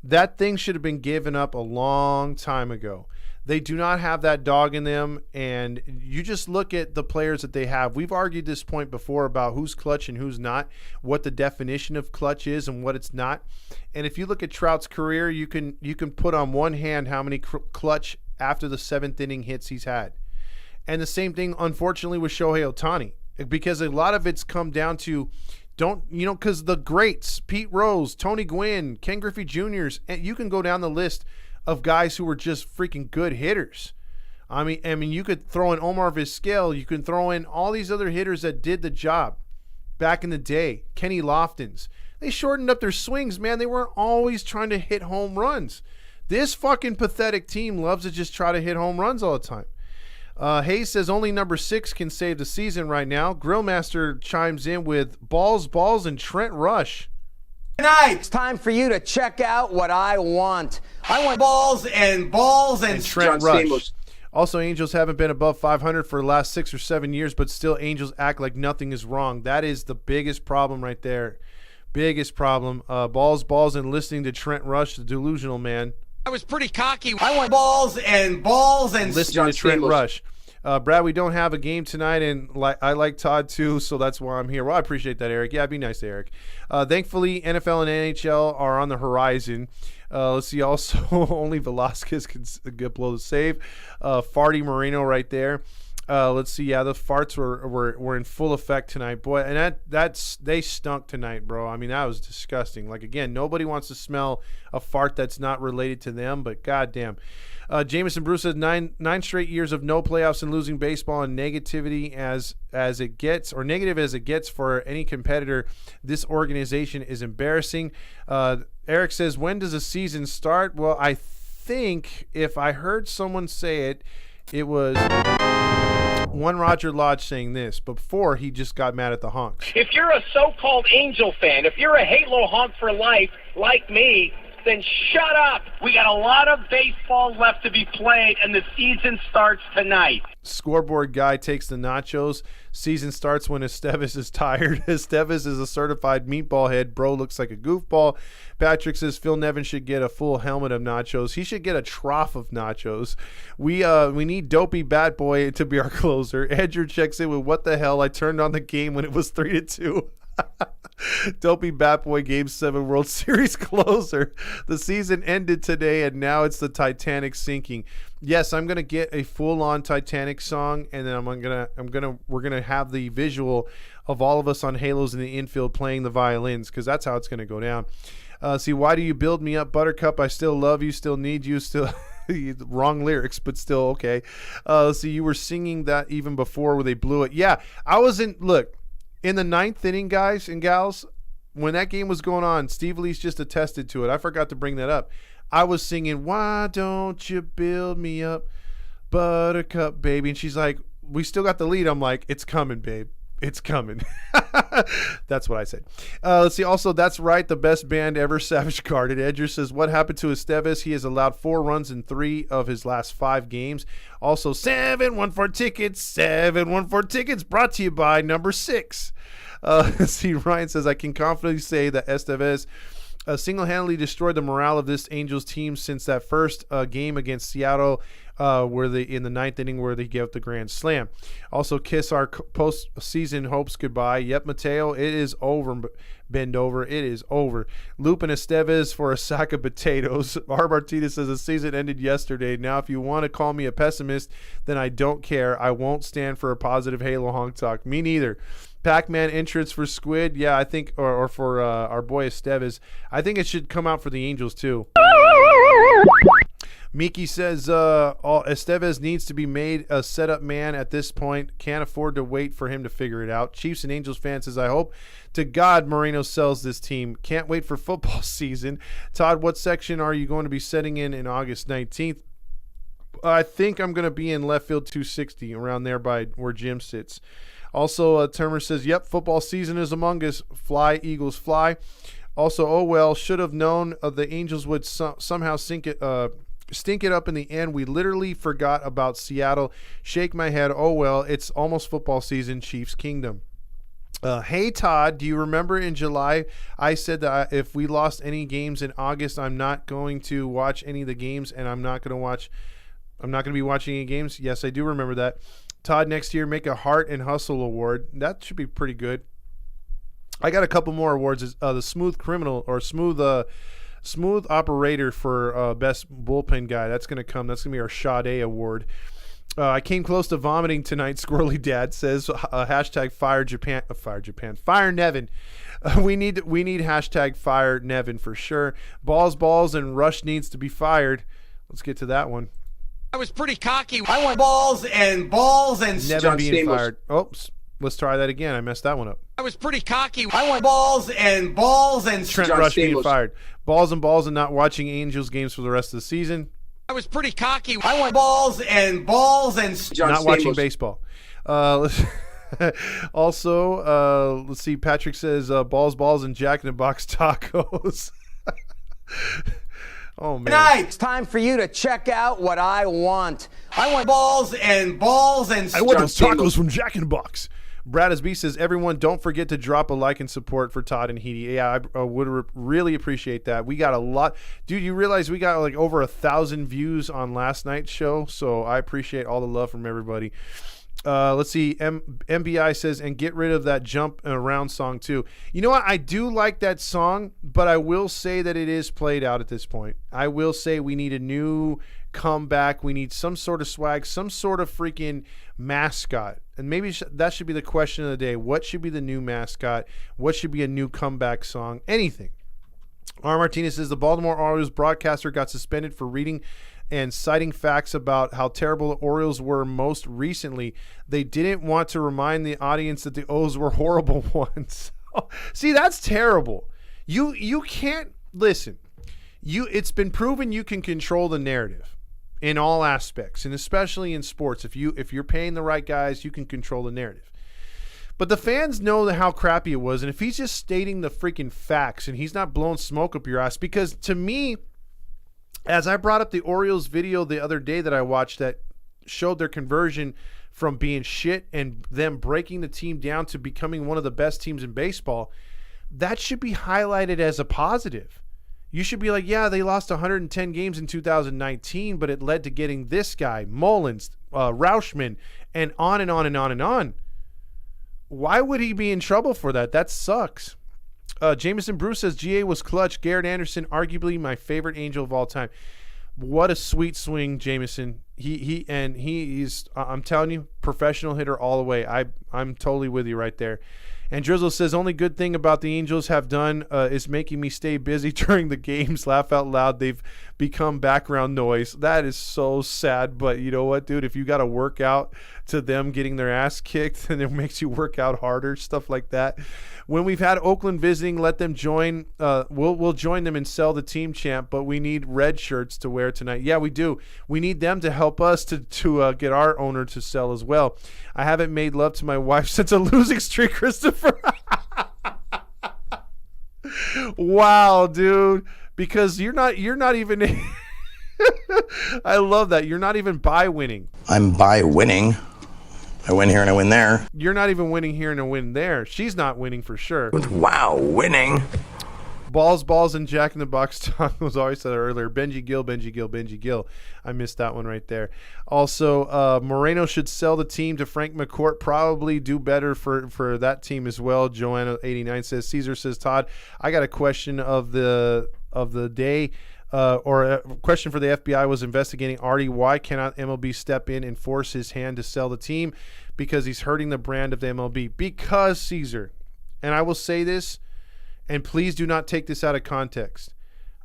That thing should have been given up a long time ago. They do not have that dog in them, and you just look at the players that they have. We've argued this point before about who's clutch and who's not, what the definition of clutch is and what it's not. And if you look at Trout's career, you can put on one hand how many clutch after the 7th inning hits he's had. And the same thing, unfortunately, with Shohei Ohtani. Because a lot of it's come down to because the greats, Pete Rose, Tony Gwynn, Ken Griffey Jr.'s, and you can go down the list of guys who were just freaking good hitters. I mean, you could throw in Omar Vizquel, you can throw in all these other hitters that did the job back in the day. Kenny Loftons. They shortened up their swings, man. They weren't always trying to hit home runs. This fucking pathetic team loves to just try to hit home runs all the time. Hayes says only number 6 can save the season right now. Grillmaster chimes in with balls, and Trent Rush. Tonight, it's time for you to check out what I want. I want balls and Trent Rush. Also, Angels haven't been above 500 for the last 6 or 7 years, but still Angels act like nothing is wrong. That is the biggest problem right there. Biggest problem. Balls, and listening to Trent Rush, the delusional man. I was pretty cocky. I want balls and listening to Trent Rush. Brad, we don't have a game tonight, and I like Todd too, so that's why I'm here. Well, I appreciate that, Eric. Yeah, be nice to Eric. Thankfully, NFL and NHL are on the horizon. Let's see. Also, only Velasquez can blow the save. Farty Moreno right there. Let's see. Yeah, the farts were in full effect tonight, boy, and they stunk tonight, bro. I mean, that was disgusting. Like, again, nobody wants to smell a fart that's not related to them, but goddamn. Jameson Bruce says 9 straight years of no playoffs and losing baseball, and negativity as it gets, or negative as it gets for any competitor. This organization is embarrassing. Eric says, when does the season start? Well, I think if I heard someone say it, it was one Roger Lodge saying this, but before he just got mad at the honks. If you're a so-called Angel fan, if you're a Halo honk for life like me, then shut up. We got a lot of baseball left to be played, and the season starts tonight. Scoreboard guy takes the nachos. Season starts when Esteves is tired. Esteves is a certified meatball head. Bro looks like a goofball. Patrick says Phil Nevin should get a full helmet of nachos. He should get a trough of nachos. We need Dopey Bat Boy to be our closer. Edger checks in with, what the hell? I turned on the game when it was 3-2. Dopey Batboy Game 7 World Series closer. The season ended today, and now it's the Titanic sinking. Yes, I'm gonna get a full-on Titanic song, and then we're gonna have the visual of all of us on Halos in the infield playing the violins, because that's how it's gonna go down. See, why do you build me up, Buttercup? I still love you, still need you, still. Wrong lyrics, but still okay. See, you were singing that even before where they blew it. Yeah, I was in. Look. In the 9th inning, guys and gals, when that game was going on, Steve Lee's just attested to it. I forgot to bring that up. I was singing, why don't you build me up, buttercup baby? And she's like, we still got the lead. I'm like, it's coming, babe. It's coming. That's what I said. Let's see. Also, that's right. The best band ever, Savage Garden. Edger says, what happened to Estevez? He has allowed 4 runs in 3 of his last 5 games. Also, 714 tickets. 714 tickets brought to you by number 6. Let's see. Ryan says, I can confidently say that Estevez single-handedly destroyed the morale of this Angels team since that first game against Seattle, where they in the 9th inning where they gave up the grand slam. Also, kiss our postseason hopes goodbye. Yep, Mateo, it is over. Bend over, it is over. Lupin Estevez for a sack of potatoes. R. Martinez says the season ended yesterday. Now, if you want to call me a pessimist, then I don't care. I won't stand for a positive Halo honk talk. Me neither. Pac-Man entrance for Squid, yeah, I think, or for our boy Estevez. I think it should come out for the Angels too. Miki says Estevez needs to be made a setup man at this point. Can't afford to wait for him to figure it out. Chiefs and Angels fans says, I hope to God Moreno sells this team. Can't wait for football season. Todd, what section are you going to be setting in August 19th? I think I'm going to be in left field 260, around there by where Jim sits. Also, Termer says, yep, football season is among us. Fly, Eagles, fly. Also, oh, well, should have known the Angels would somehow stink it up in the end. We literally forgot about Seattle. Shake my head. Oh, well, it's almost football season, Chiefs Kingdom. Hey, Todd, do you remember in July I said that if we lost any games in August, I'm not going to watch any of the games, and I'm not going to be watching any games? Yes, I do remember that. Todd, next year, make a Heart and Hustle Award. That should be pretty good. I got a couple more awards. The Smooth Criminal or Smooth Operator for Best Bullpen Guy. That's going to come. That's going to be our Sade Award. I came close to vomiting tonight, Squirrely Dad says. Hashtag Fire Japan. Fire Nevin. We need hashtag Fire Nevin for sure. Balls, and Rush needs to be fired. Let's get to that one. I was pretty cocky. I want balls and Nevin being fired. Oops. Let's try that again. I messed that one up. I was pretty cocky. I want balls and Trent Rush being fired. Balls and not watching Angels games for the rest of the season. I was pretty cocky. I want balls and not watching baseball. Also, let's see. Patrick says balls and Jack in the Box tacos. Oh, man. Tonight, it's time for you to check out what I want. I want balls and I want those tacos from Jack in the Box. Brad SB says, everyone, don't forget to drop a like and support for Todd and Heedy. Yeah, I would really appreciate that. We got a lot. Dude, you realize we got like over 1,000 views on last night's show, so I appreciate all the love from everybody. Let's see. MBI says, and get rid of that jump around song too. You know what? I do like that song, but I will say that it is played out at this point. I will say we need a new comeback. We need some sort of swag, some sort of freaking mascot. And maybe that should be the question of the day. What should be the new mascot? What should be a new comeback song? Anything. R. Martinez says the Baltimore Orioles broadcaster got suspended for reading and citing facts about how terrible the Orioles were most recently. They didn't want to remind the audience that the O's were horrible ones. See, that's terrible. You can't listen. It's been proven you can control the narrative in all aspects, and especially in sports. If you're paying the right guys, you can control the narrative. But the fans know how crappy it was, and if he's just stating the freaking facts and he's not blowing smoke up your ass, because to me, as I brought up the Orioles video the other day that I watched that showed their conversion from being shit and them breaking the team down to becoming one of the best teams in baseball, that should be highlighted as a positive. You should be like, yeah, they lost 110 games in 2019, but it led to getting this guy, Mullins, Rauschman, and on and on and on and on. Why would he be in trouble for that? That sucks. Jameson Bruce says GA was clutch. Garrett Anderson, arguably my favorite Angel of all time. What a sweet swing, Jameson. He's I'm telling you, professional hitter all the way. I'm totally with you right there. And Drizzle says, only good thing about the Angels have done is making me stay busy during the games. Laugh out loud. They've become background noise. That is so sad. But you know what, dude? If you got to work out to them getting their ass kicked, and it makes you work out harder, stuff like that. When we've had Oakland visiting, let them join. We'll join them and sell the team champ, but we need red shirts to wear tonight. Yeah, we do. We need them to help us to get our owner to sell as well. I haven't made love to my wife since a losing streak, Christopher. Wow, dude. Because you're not even I love that. You're not even by winning. I'm by winning. I win here and I win there. You're not even winning here and a win there. She's not winning for sure. Wow, winning. Balls, and Jack in the Box talk was always said earlier. Benji Gill. I missed that one right there. Also, Moreno should sell the team to Frank McCourt. Probably do better for that team as well. Joanna89 says, Caesar says, Todd, I got a question of the day. Or a question for the FBI was investigating Artie. Why cannot MLB step in and force his hand to sell the team? Because he's hurting the brand of the MLB. Because, Caesar, and I will say this, and please do not take this out of context.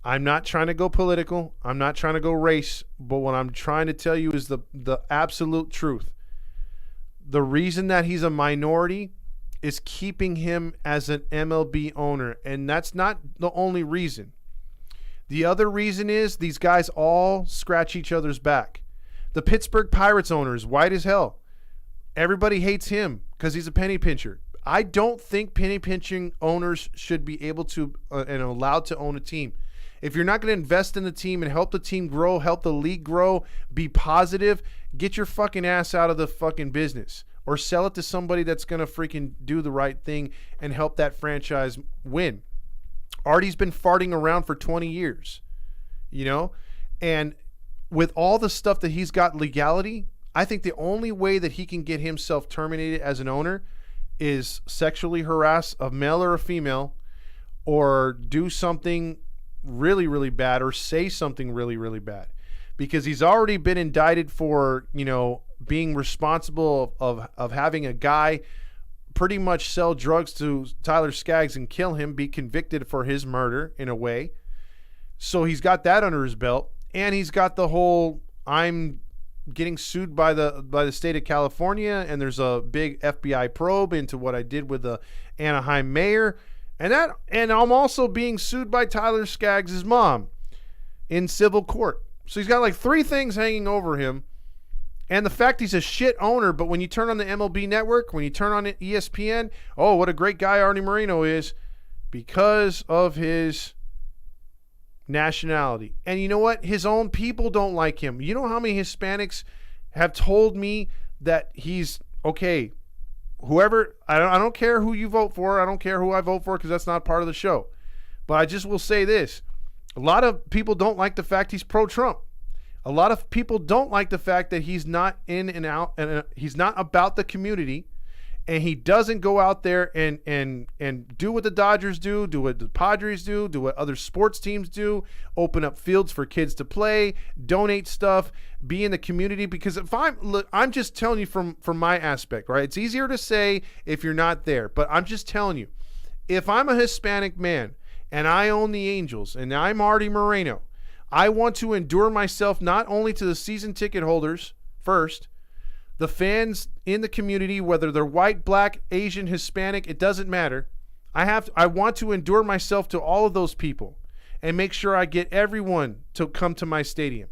I'm not trying to go political. I'm not trying to go race. But what I'm trying to tell you is the absolute truth. The reason that he's a minority is keeping him as an MLB owner. And that's not the only reason. The other reason is these guys all scratch each other's back. The Pittsburgh Pirates owner is white as hell. Everybody hates him because he's a penny pincher. I don't think penny pinching owners should be able to and allowed to own a team. If you're not going to invest in the team and help the team grow, help the league grow, be positive, get your fucking ass out of the fucking business or sell it to somebody that's going to freaking do the right thing and help that franchise win. Artie's been farting around for 20 years, you know, and with all the stuff that he's got legality, I think the only way that he can get himself terminated as an owner is sexually harass a male or a female or do something really, really bad or say something really, really bad because he's already been indicted for, you know, being responsible of having a guy pretty much sell drugs to Tyler Skaggs and kill him, be convicted for his murder in a way. So he's got that under his belt, and he's got the whole I'm getting sued by the state of California, and there's a big FBI probe into what I did with the Anaheim mayor, and I'm also being sued by Tyler Skaggs' mom in civil court. So he's got like 3 things hanging over him. And the fact he's a shit owner, but when you turn on the MLB network, when you turn on ESPN, oh, what a great guy Artie Moreno is because of his nationality. And you know what? His own people don't like him. You know how many Hispanics have told me that he's, okay, whoever, I don't care who you vote for. I don't care who I vote for because that's not part of the show. But I just will say this. A lot of people don't like the fact he's pro-Trump. A lot of people don't like the fact that he's not in and out, and he's not about the community, and he doesn't go out there and do what the Dodgers do what the Padres do what other sports teams do, open up fields for kids to play, donate stuff, be in the community. Because if I'm just telling you from my aspect, right? It's easier to say if you're not there, but I'm just telling you, if I'm a Hispanic man and I own the Angels and I'm Artie Moreno, I want to endure myself not only to the season ticket holders first, the fans in the community, whether they're white, black, Asian, Hispanic, it doesn't matter. I want to endure myself to all of those people and make sure I get everyone to come to my stadium.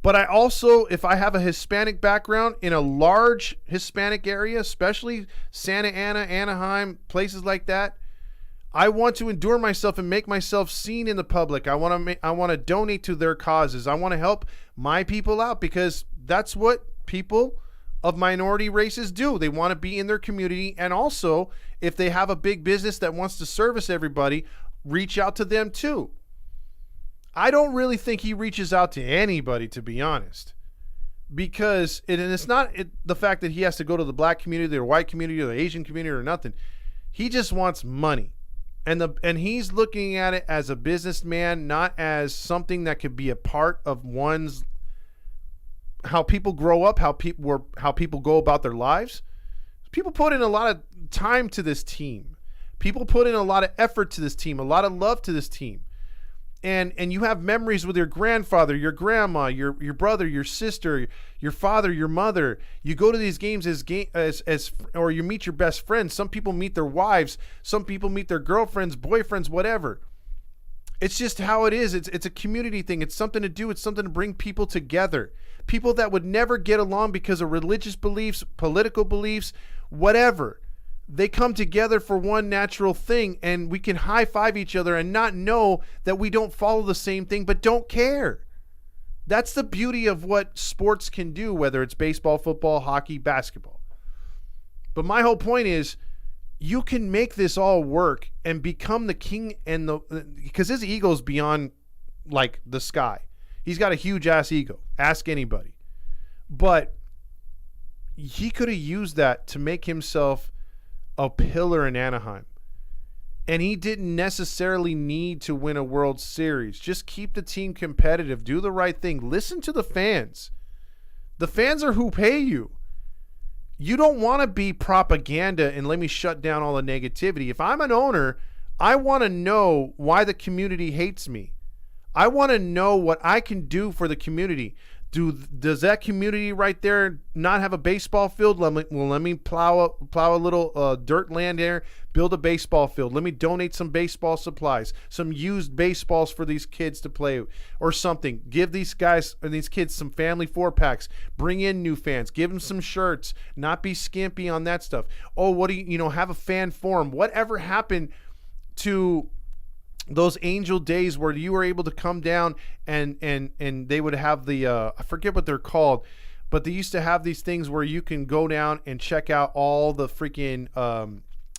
But I also, if I have a Hispanic background in a large Hispanic area, especially Santa Ana, Anaheim, places like that, I want to endure myself and make myself seen in the public. I want to donate to their causes. I want to help my people out because that's what people of minority races do. They want to be in their community, and also if they have a big business that wants to service everybody, reach out to them too. I don't really think he reaches out to anybody, to be honest, because it's not the fact that he has to go to the black community or white community or the Asian community or nothing. He just wants money. And he's looking at it as a businessman, not as something that could be a part of one's how people grow up, how people go about their lives. People put in a lot of time to this team. People put in a lot of effort to this team, a lot of love to this team. And you have memories with your grandfather, your grandma, your brother, your sister, your father, your mother. You go to these games or you meet your best friends. Some people meet their wives. Some people meet their girlfriends, boyfriends, whatever. It's just how it is. It's a community thing. It's something to do. It's something to bring people together. People that would never get along because of religious beliefs, political beliefs, whatever. They come together for one natural thing, and we can high-five each other and not know that we don't follow the same thing but don't care. That's the beauty of what sports can do, whether it's baseball, football, hockey, basketball. But my whole point is you can make this all work and become the king, because his ego is beyond like the sky. He's got a huge-ass ego. Ask anybody. But he could have used that to make himself a pillar in Anaheim. And he didn't necessarily need to win a World Series. Just keep the team competitive. Do the right thing. Listen to the fans. The fans are who pay you. You don't want to be propaganda and let me shut down all the negativity. If I'm an owner, I want to know why the community hates me. I want to know what I can do for the community. Does that community right there not have a baseball field? Let me plow a little dirt land there, build a baseball field. Let me donate some baseball supplies, some used baseballs for these kids to play or something. Give these guys and these kids some family 4-packs. Bring in new fans. Give them some shirts. Not be skimpy on that stuff. Oh, what do you have a fan forum? Whatever happened to those angel days where you were able to come down and they would have the I forget what they're called, but they used to have these things where you can go down and check out all the freaking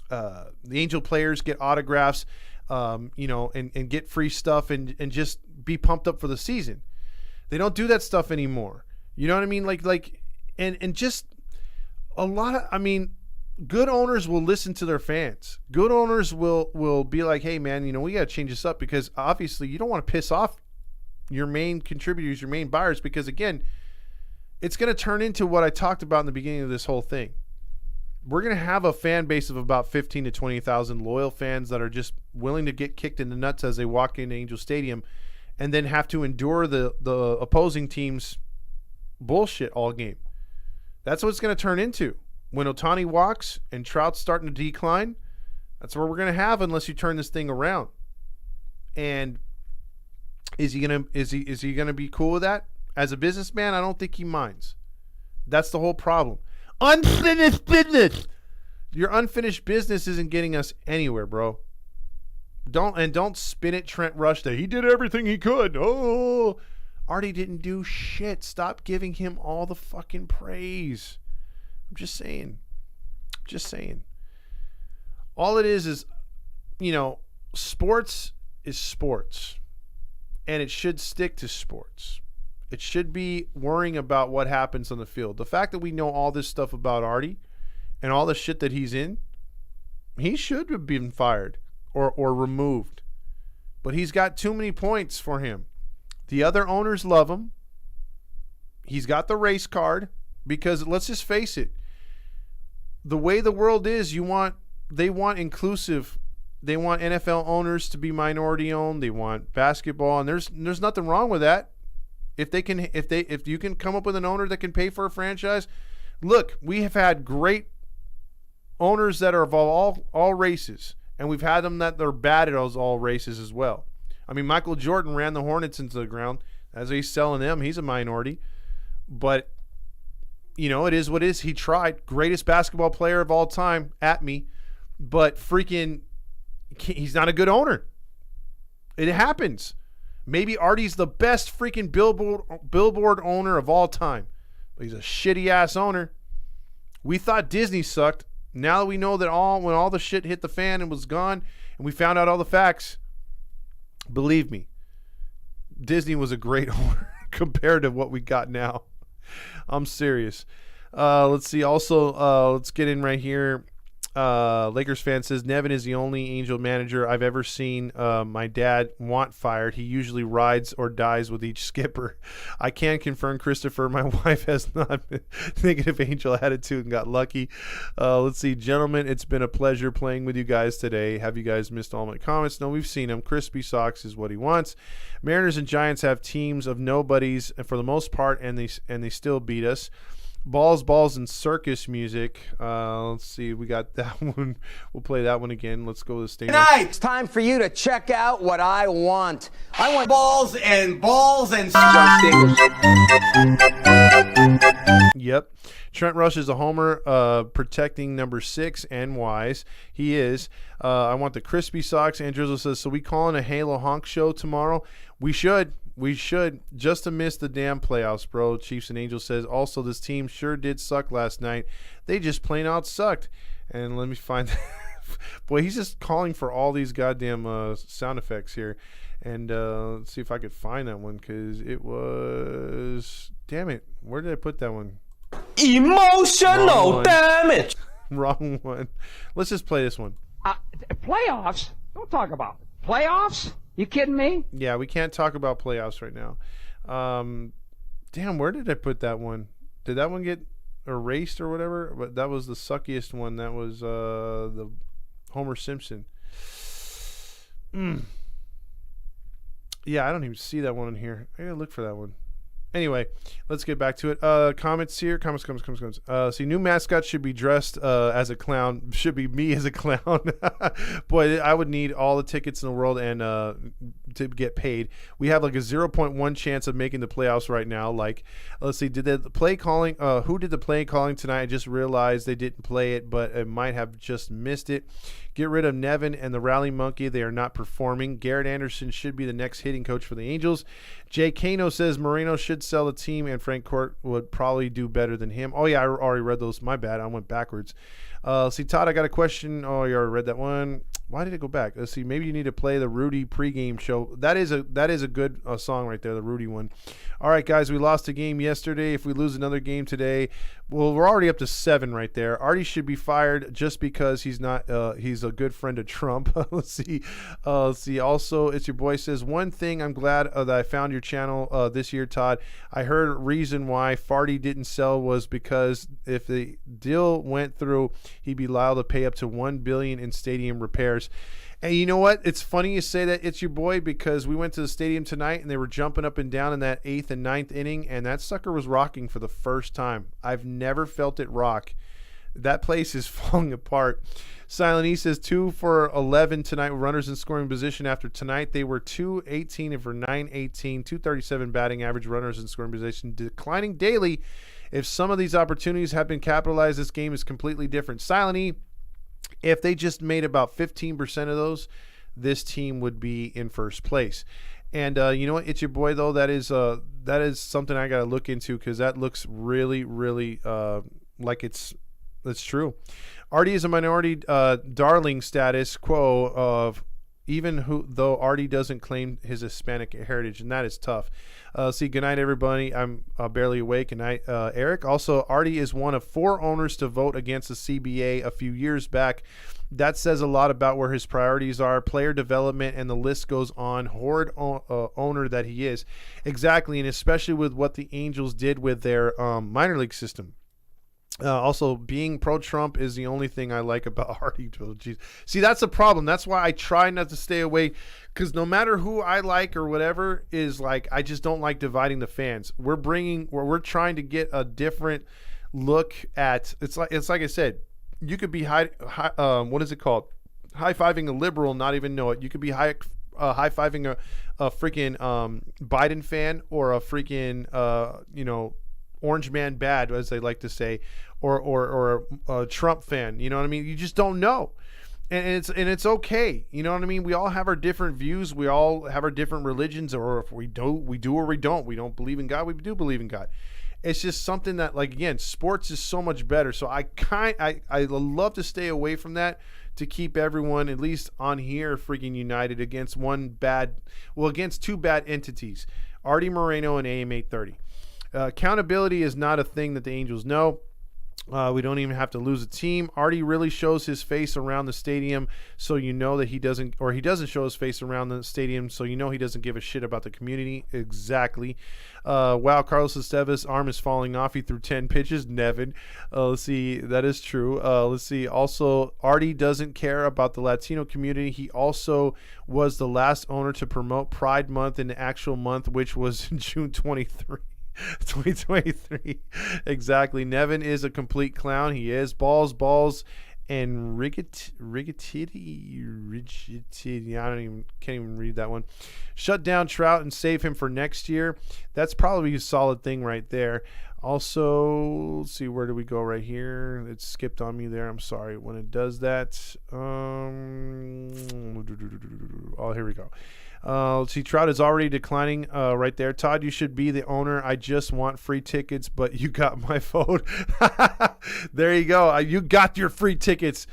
the angel players, get autographs, and get free stuff and just be pumped up for the season. They don't do that stuff anymore. You know what I mean? And just a lot of, good owners will listen to their fans. Good owners will be like, hey, man, we got to change this up, because obviously you don't want to piss off your main contributors, your main buyers, because, again, it's going to turn into what I talked about in the beginning of this whole thing. We're going to have a fan base of about 15 to 20,000 loyal fans that are just willing to get kicked in the nuts as they walk into Angel Stadium and then have to endure the opposing team's bullshit all game. That's what it's going to turn into. When Ohtani walks and Trout's starting to decline, that's what we're going to have unless you turn this thing around. And is he gonna be cool with that? As a businessman, I don't think he minds. That's the whole problem. Unfinished business. Your unfinished business isn't getting us anywhere, bro. Don't spin it, Trent Rush, that he did everything he could. Oh, Artie didn't do shit. Stop giving him all the fucking praise. I'm just saying. All it is, sports is sports. And it should stick to sports. It should be worrying about what happens on the field. The fact that we know all this stuff about Artie and all the shit that he's in, he should have been fired or removed. But he's got too many points for him. The other owners love him. He's got the race card, because let's just face it. The way the world is, they want inclusive. They want NFL owners to be minority owned. They want basketball, and there's nothing wrong with that. If you can come up with an owner that can pay for a franchise, look, we have had great owners that are of all races, and we've had them that are bad at all races as well. Michael Jordan ran the Hornets into the ground. As he's selling them, he's a minority, but it is what it is. He tried. Greatest basketball player of all time at me, but freaking, he's not a good owner. It happens. Maybe Artie's the best freaking billboard owner of all time, but he's a shitty ass owner. We thought Disney sucked. Now that we know that when all the shit hit the fan and was gone, and we found out all the facts, believe me, Disney was a great owner compared to what we got now. I'm serious. Let's see. Also, let's get in right here. Lakers fan says Nevin is the only Angel manager I've ever seen my dad want fired. He usually rides or dies with each skipper. I can confirm, Christopher, my wife has not been negative Angel attitude and got lucky. Let's see, gentlemen, it's been a pleasure playing with you guys today. Have you guys missed all my comments? No, we've seen them. Crispy socks is what he wants. Mariners and Giants have teams of nobodies for the most part, and they still beat us. Balls, and circus music. Let's see. We got that one. We'll play that one again. Let's go to the stadium. Tonight, it's time for you to check out what I want. I want balls and Yep. Trent Rush is a homer, protecting number 6 and wise. He is. I want the crispy socks. And Drizzle says, so we calling a Halo Honk show tomorrow? We should, just to miss the damn playoffs, bro. Chiefs and Angels says, also, this team sure did suck last night. They just plain out sucked. And let me find boy, he's just calling for all these goddamn sound effects here. And let's see if I could find that one, because it was, damn it, where did I put that one? Emotional damage. Wrong one. Let's just play this one. Playoffs? Don't talk about playoffs. You kidding me? Yeah, we can't talk about playoffs right now. Damn, where did I put that one? Did that one get erased or whatever? But that was the suckiest one. That was the Homer Simpson. Yeah, I don't even see that one in here. I gotta look for that one. Anyway, let's get back to it. Comments here. Comments. See, new mascot should be dressed as a clown. Should be me as a clown. Boy, I would need all the tickets in the world and to get paid. We have like a 0.1 chance of making the playoffs right now. Like, let's see, did the play calling? Who did the play calling tonight? I just realized they didn't play it, but it might have just missed it. Get rid of Nevin and the Rally Monkey. They are not performing. Garrett Anderson should be the next hitting coach for the Angels. Jay Kano says Moreno should sell the team, and Frank Court would probably do better than him. Oh, yeah, I already read those. My bad. I went backwards. See, Todd, I got a question. Oh, you already read that one. Why did it go back? Let's see. Maybe you need to play the Rudy pregame show. That is a good song right there, the Rudy one. All right, guys, we lost a game yesterday. If we lose another game today, well, we're already up to 7 right there. Artie should be fired just because he's not. He's a good friend of Trump. Let's see. Also, it's your boy says, one thing I'm glad that I found your channel this year, Todd. I heard reason why Farty didn't sell was because if the deal went through, he'd be liable to pay up to $1 billion in stadium repairs. And you know what? It's funny you say that, it's your boy, because we went to the stadium tonight and they were jumping up and down in that 8th and 9th inning, and that sucker was rocking for the first time. I've never felt it rock. That place is falling apart. Silent E says 2 for 11 tonight with runners in scoring position. After tonight, they were 2-18 and for 9-18, 237 batting average, runners in scoring position, declining daily. If some of these opportunities have been capitalized, this game is completely different. Silent E, if they just made about 15% of those, this team would be in first place. And you know what? It's your boy, though. That is something I got to look into, because that looks really, really like it's true. Artie is a minority darling status quo of even though Artie doesn't claim his Hispanic heritage, and that is tough. See, good night, everybody. I'm barely awake. Good night, Eric. Also, Artie is one of 4 owners to vote against the CBA a few years back. That says a lot about where his priorities are, player development, and the list goes on. Horrid owner that he is. Exactly, and especially with what the Angels did with their minor league system. Also, being pro-Trump is the only thing I like about Artie. Jeez. See, that's the problem. That's why I try not to stay away, because no matter who I like or whatever, is like, I just don't like dividing the fans. We're trying to get a different look at. It's like I said, you could be what is it called? High-fiving a liberal, not even know it. You could be high-fiving a freaking Biden fan, or a freaking Orange Man bad, as they like to say, or a Trump fan. You know what I mean? You just don't know, and it's okay. You know what I mean? We all have our different views. We all have our different religions, or if we do or we don't. We don't believe in God. We do believe in God. It's just something that, like, again, sports is so much better. So I love to stay away from that, to keep everyone, at least on here, freaking united against against 2 bad entities, Artie Moreno and AM 830. Accountability is not a thing that the Angels know. We don't even have to lose a team. Artie really shows his face around the stadium, so you know that he doesn't show his face around the stadium, so you know he doesn't give a shit about the community. Exactly. Wow, Carlos Esteves' arm is falling off. He threw 10 pitches. Nevin. Let's see. That is true. Let's see. Also, Artie doesn't care about the Latino community. He also was the last owner to promote Pride Month in the actual month, which was June 23. 2023. Exactly. Nevin is a complete clown. He is. Balls, and rigidity. Can't even read that one. Shut down Trout and save him for next year. That's probably a solid thing right there. Also, let's see, where do we go right here? It skipped on me there. I'm sorry when it does that. Oh, here we go. Let's see, Trout is already declining right there. Todd, you should be the owner. I just want free tickets, but you got my vote. There you go. You got your free tickets.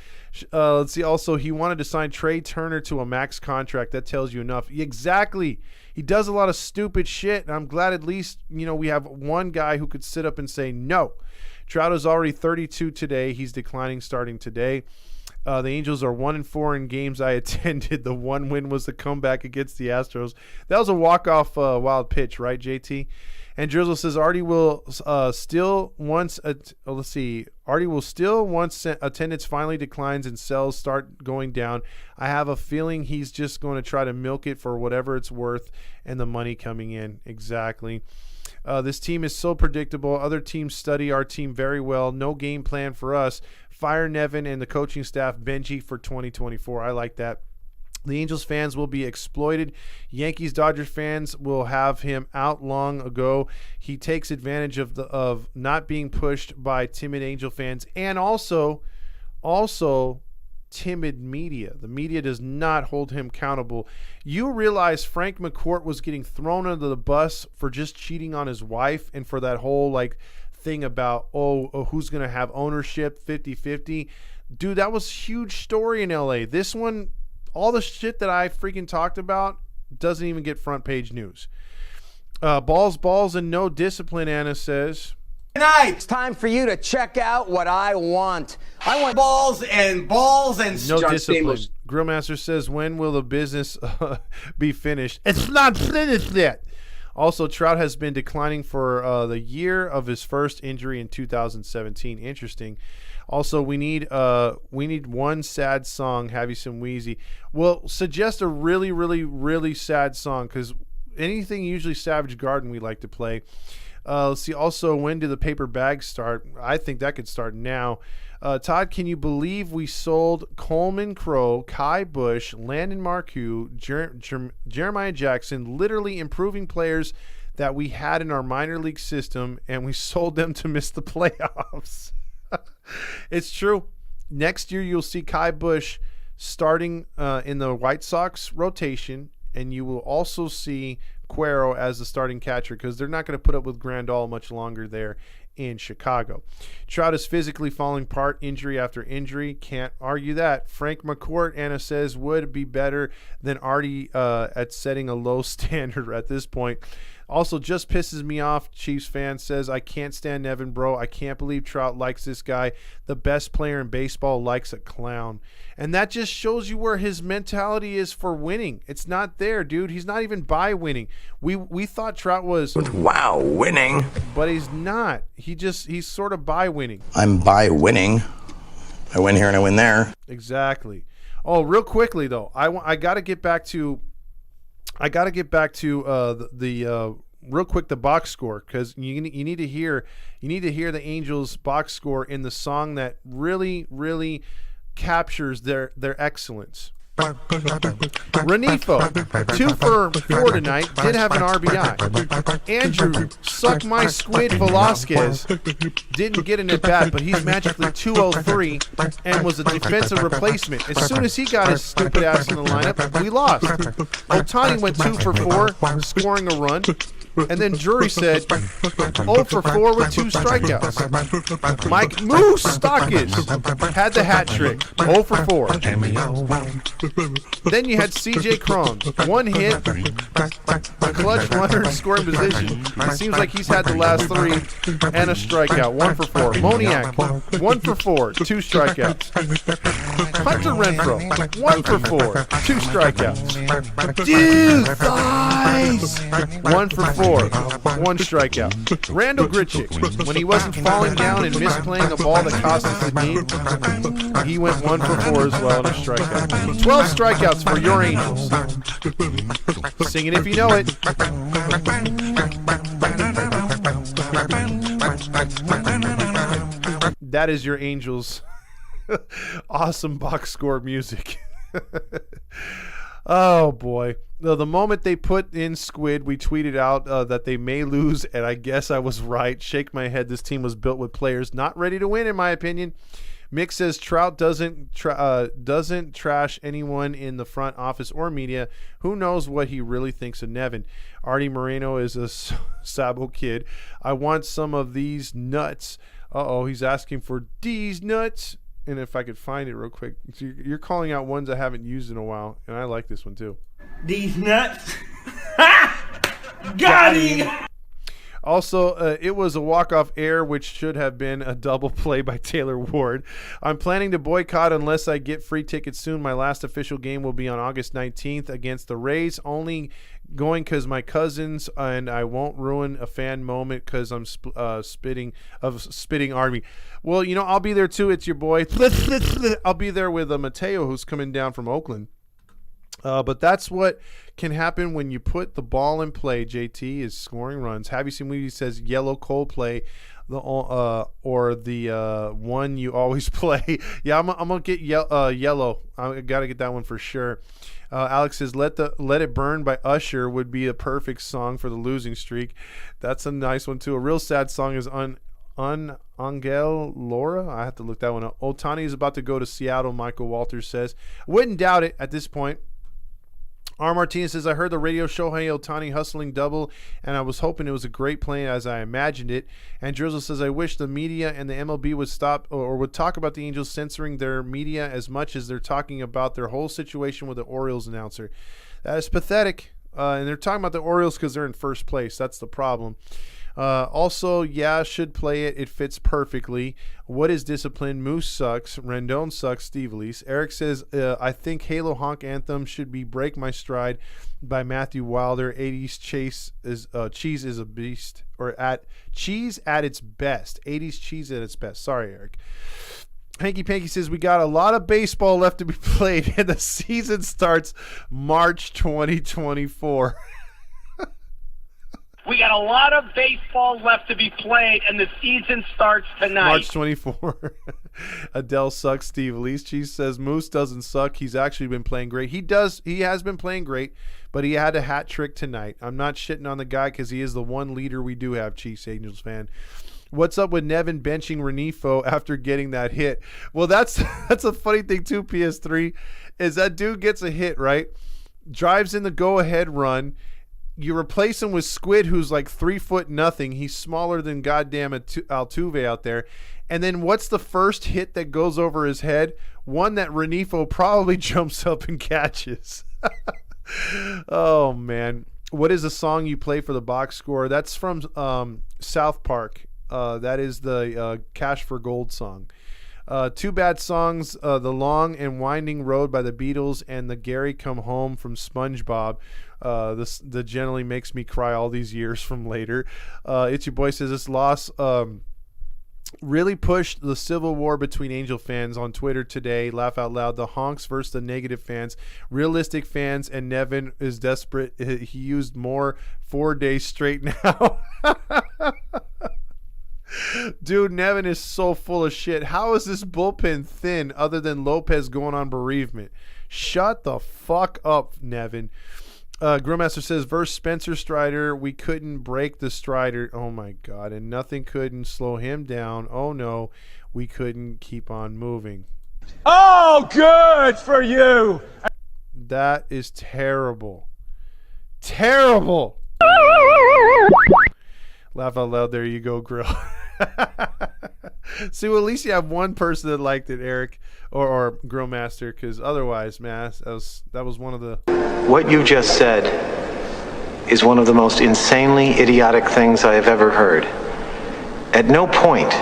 Let's see. Also, he wanted to sign Trey Turner to a max contract. That tells you enough. Exactly. He does a lot of stupid shit, and I'm glad at least, we have one guy who could sit up and say no. Trout is already 32 today. He's declining starting today. The Angels are 1-4 in games I attended. The one win was the comeback against the Astros. That was a walk-off wild pitch, right, JT? And Drizzle says Artie will still once attendance finally declines and sales start going down. I have a feeling he's just going to try to milk it for whatever it's worth and the money coming in. Exactly. This team is so predictable. Other teams study our team very well. No game plan for us. Fire Nevin and the coaching staff Benji for 2024. I like that. The Angels fans will be exploited. Yankees Dodgers fans will have him out long ago. He takes advantage of not being pushed by timid Angel fans and also timid media. The media does not hold him accountable. You realize Frank McCourt was getting thrown under the bus for just cheating on his wife and for that whole thing about who's going to have ownership 50-50. Dude, that was a huge story in LA. This one, all the shit that I freaking talked about doesn't even get front page news. Balls and no discipline, Anna says. Tonight, it's time for you to check out what I want. I want balls and no discipline. Grillmaster says, when will the business be finished? It's not finished yet. Also, Trout has been declining for the year of his first injury in 2017. Interesting. Also, we need one sad song. Have you some Wheezy? Well, suggest a really, really, really sad song, because anything usually Savage Garden we like to play. Let's see. Also, when do the paper bags start? I think that could start now. Todd, can you believe we sold Coleman Crow, Kai Bush, Landon Marcoux, Jeremiah Jackson, literally improving players that we had in our minor league system, and we sold them to miss the playoffs? It's true. Next year, you'll see Kai Bush starting in the White Sox rotation, and you will also see Cuero as the starting catcher, because they're not going to put up with Grandal much longer there in Chicago. Trout is physically falling apart, injury after injury. Can't argue that. Frank McCourt, Anna says, would be better than Artie at setting a low standard at this point. Also, just pisses me off. Chiefs fan says, I can't stand Nevin, bro. I can't believe Trout likes this guy. The best player in baseball likes a clown. And that just shows you where his mentality is for winning. It's not there, dude. He's not even by winning. We thought Trout was, wow, winning. But he's not. He's sort of by winning. I'm by winning. I win here and I win there. Exactly. Oh, real quickly though, I got to get back to the real quick, the box score, because you need to hear the Angels box score in the song that really, really captures their excellence. Renifo, 2 for 4 tonight, did have an RBI. Andrew, suck my squid Velasquez, didn't get an at-bat, but he's magically 203 and was a defensive replacement. As soon as he got his stupid ass in the lineup, we lost. Ohtani went 2 for 4, scoring a run. And then Drury said 0 for 4 with 2 strikeouts. Mike Moose Stockis had the hat trick, 0 for 4. Then you had CJ Cron, 1 hit, a clutch runner in scoring position. It seems like he's had the last 3, and a strikeout, 1 for 4. Moniak, 1 for 4, 2 strikeouts. Hunter Renfroe, 1 for 4, 2 strikeouts. Dude, thighs, 1 for 4, 1 strikeout. Randall Grichuk, when he wasn't falling down and misplaying a ball that cost us the game, he went 1 for 4 as well and a strikeout. 12 strikeouts for your Angels. Sing it if you know it. That is your Angels. Awesome box score music. Oh boy. The moment they put in Squid, we tweeted out that they may lose, and I guess I was right. Shake my head. This team was built with players not ready to win, in my opinion. Mick says Trout doesn't trash anyone in the front office or media. Who knows what he really thinks of Nevin? Artie Moreno is a Sabo kid. I want some of these nuts. Uh-oh, he's asking for these nuts. And if I could find it real quick. You're calling out ones I haven't used in a while, and I like this one too. These nuts. Got him. Also, it was a walk-off error, which should have been a double play by Taylor Ward. I'm planning to boycott unless I get free tickets soon. My last official game will be on August 19th against the Rays. Only going because my cousins, and I won't ruin a fan moment because I'm spitting Army. Well, you know, I'll be there too. It's your boy. I'll be there with Mateo, who's coming down from Oakland. But that's what can happen when you put the ball in play. JT is scoring runs. Have you seen what he says? Yellow Coldplay, or the one you always play. Yeah, I'm gonna get yellow. I gotta get that one for sure. Alex says, "Let It Burn" by Usher would be a perfect song for the losing streak. That's a nice one too. A real sad song is Angel Laura. I have to look that one up. Ohtani is about to go to Seattle. Michael Walters says, "Wouldn't doubt it at this point." R. Martinez says, I heard the radio Shohei Ohtani hustling double, and I was hoping it was a great play as I imagined it. And Drizzle says, I wish the media and the MLB would stop or would talk about the Angels censoring their media as much as they're talking about their whole situation with the Orioles announcer. That is pathetic. And they're talking about the Orioles because they're in first place. That's the problem. Also, yeah, should play it. It fits perfectly. What is discipline? Moose sucks. Rendon sucks. Steve Elise. Eric says, I think Halo Honk Anthem should be Break My Stride by Matthew Wilder. 80s Cheese is a beast. Or Cheese at its best. 80s Cheese at its best. Sorry, Eric. Hanky Panky says, we got a lot of baseball left to be played, and the season starts March 2024. We got a lot of baseball left to be played, and the season starts tonight. March 24. Adele sucks. Steve Elise Cheese says Moose doesn't suck. He's actually been playing great. He has been playing great, but he had a hat trick tonight. I'm not shitting on the guy because he is the one leader we do have, Chiefs Angels fan. What's up with Nevin benching Renifo after getting that hit? Well, that's a funny thing too, PS3, is that dude gets a hit, right? Drives in the go-ahead run. You replace him with Squid, who's like 3 foot nothing. He's smaller than goddamn Altuve out there. And then what's the first hit that goes over his head? One that Renifo probably jumps up and catches. Oh, man. What is the song you play for the box score? That's from South Park. That is the Cash for Gold song. Two bad songs, The Long and Winding Road by the Beatles and the Gary Come Home from SpongeBob. That generally makes me cry all these years from later. It's your boy says this loss really pushed the civil war between Angel fans on Twitter today. Laugh out loud. The honks versus the negative fans. Realistic fans, and Nevin is desperate. He used more 4 days straight now. Dude, Nevin is so full of shit. How is this bullpen thin other than Lopez going on bereavement? Shut the fuck up, Nevin. Grillmaster says, versus Spencer Strider, we couldn't break the Strider. Oh, my God. And nothing couldn't slow him down. Oh, no. We couldn't keep on moving. Oh, good for you. That is terrible. Terrible. Laugh out loud. There you go, Grill. See, well, at least you have one person that liked it, Eric, or Grill Master, because otherwise, man, that was one of the... What you just said is one of the most insanely idiotic things I have ever heard. At no point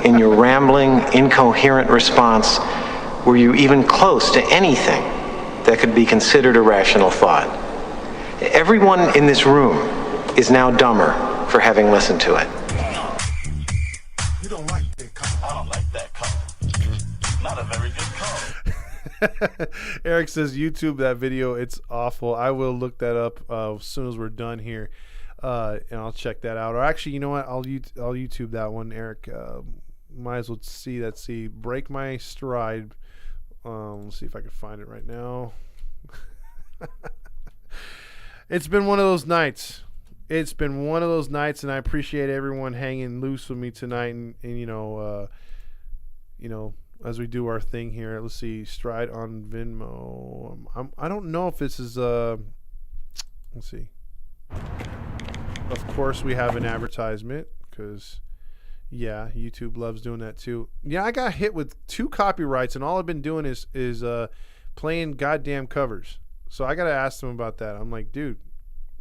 in your rambling, incoherent response were you even close to anything that could be considered a rational thought. Everyone in this room is now dumber for having listened to it. You don't like that color. I don't like that color. Not a very good color. Eric says YouTube that video. It's awful. I will look that up as soon as we're done here, and I'll check that out. Or actually, you know what? I'll YouTube that one, Eric. Might as well see that. See, Break My Stride. Let's see if I can find it right now. It's been one of those nights. It's been one of those nights, and I appreciate everyone hanging loose with me tonight. And you know, as we do our thing here, let's see, Stride on Venmo. I don't know if this is let's see. Of course, we have an advertisement because, yeah, YouTube loves doing that too. Yeah, I got hit with 2 copyrights, and all I've been doing is playing goddamn covers. So I gotta ask them about that. I'm like, dude,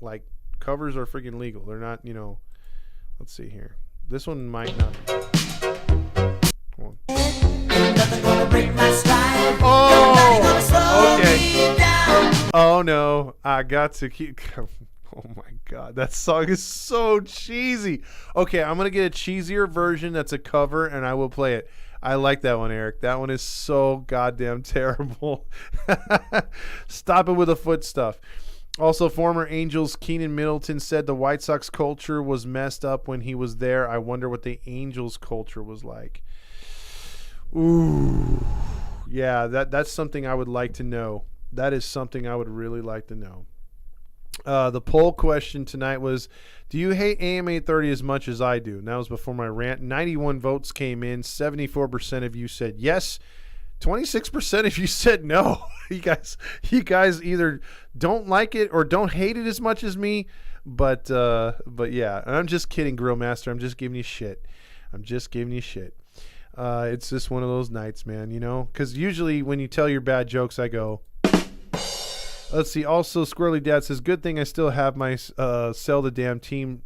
like, covers are freaking legal. They're not, you know. Let's see here. This one might not. Hold on. Oh, okay. Oh no, I got to keep. Oh my god, that song is so cheesy. Okay, I'm gonna get a cheesier version that's a cover, and I will play it. I like that one, Eric. That one is so goddamn terrible. Stop it with the foot stuff. Also, former Angels Keenan Middleton said the White Sox culture was messed up when he was there. I wonder what the Angels culture was like. Ooh. Yeah, that's something I would like to know. That is something I would really like to know. The poll question tonight was, do you hate AM 830 as much as I do? And that was before my rant. 91 votes came in. 74% of you said yes. 26% of you said no. You guys either don't like it or don't hate it as much as me. But yeah, and I'm just kidding, Grill Master. I'm just giving you shit. It's just one of those nights, man, you know? Because usually when you tell your bad jokes, I go... Let's see. Also, Squirrely Dad says, good thing I still have my Sell the Damn Team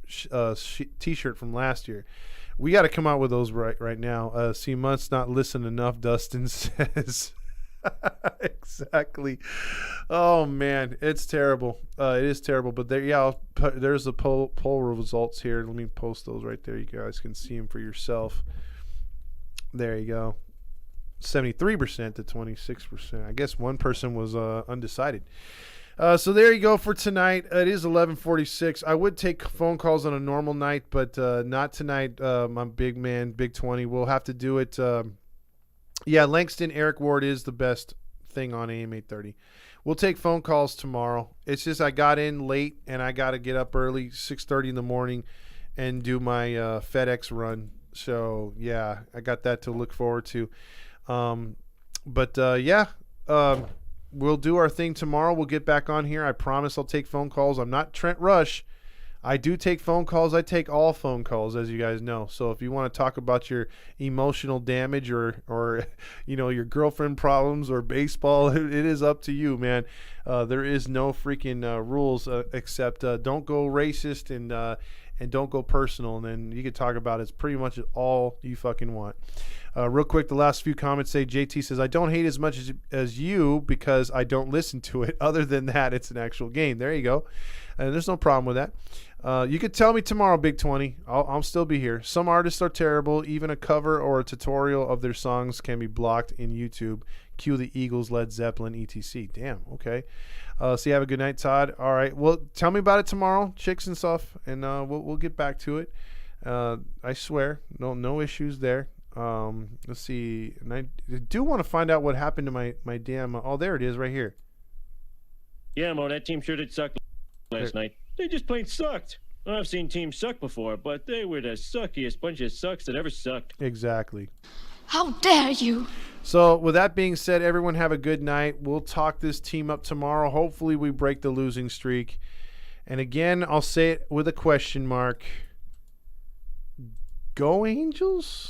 t-shirt from last year. We got to come out with those right now. See, must not listen enough, Dustin says. Exactly. Oh, man. It's terrible. It is terrible. But there, yeah, there's the poll results here. Let me post those right there. You guys can see them for yourself. There you go. 73% to 26%. I guess one person was undecided. So there you go for tonight. It is 11:46. I would take phone calls on a normal night, but not tonight. My big man, Big 20. We'll have to do it. Yeah, Langston, Eric Ward is the best thing on AM 830. We'll take phone calls tomorrow. It's just I got in late, and I got to get up early, 6:30 in the morning, and do my FedEx run. So, yeah, I got that to look forward to. We'll do our thing tomorrow. We'll get back on here. I promise I'll take phone calls. I'm not Trent Rush. I do take phone calls. I take all phone calls, as you guys know. So if you want to talk about your emotional damage or you know, your girlfriend problems or baseball, it is up to you, man. There is no freaking rules except don't go racist and don't go personal, and then you can talk about it's pretty much all you fucking want. Real quick, the last few comments say, JT says, I don't hate as much as you because I don't listen to it. Other than that, it's an actual game. There you go. And there's no problem with that. You could tell me tomorrow, Big 20. I'll still be here. Some artists are terrible. Even a cover or a tutorial of their songs can be blocked in YouTube. Cue the Eagles, Led Zeppelin, etc. Damn, okay. So you have a good night, Todd. All right. Well, tell me about it tomorrow, chicks and stuff, and we'll get back to it. I swear, no issues there. Let's see. And I do want to find out what happened to my damn. Oh, there it is, right here. Yeah, Mo, that team sure did suck last night. They just plain sucked. I've seen teams suck before, but they were the suckiest bunch of sucks that ever sucked. Exactly. How dare you? So with that being said, everyone have a good night. We'll talk this team up tomorrow. Hopefully we break the losing streak. And again, I'll say it with a question mark. Go Angels.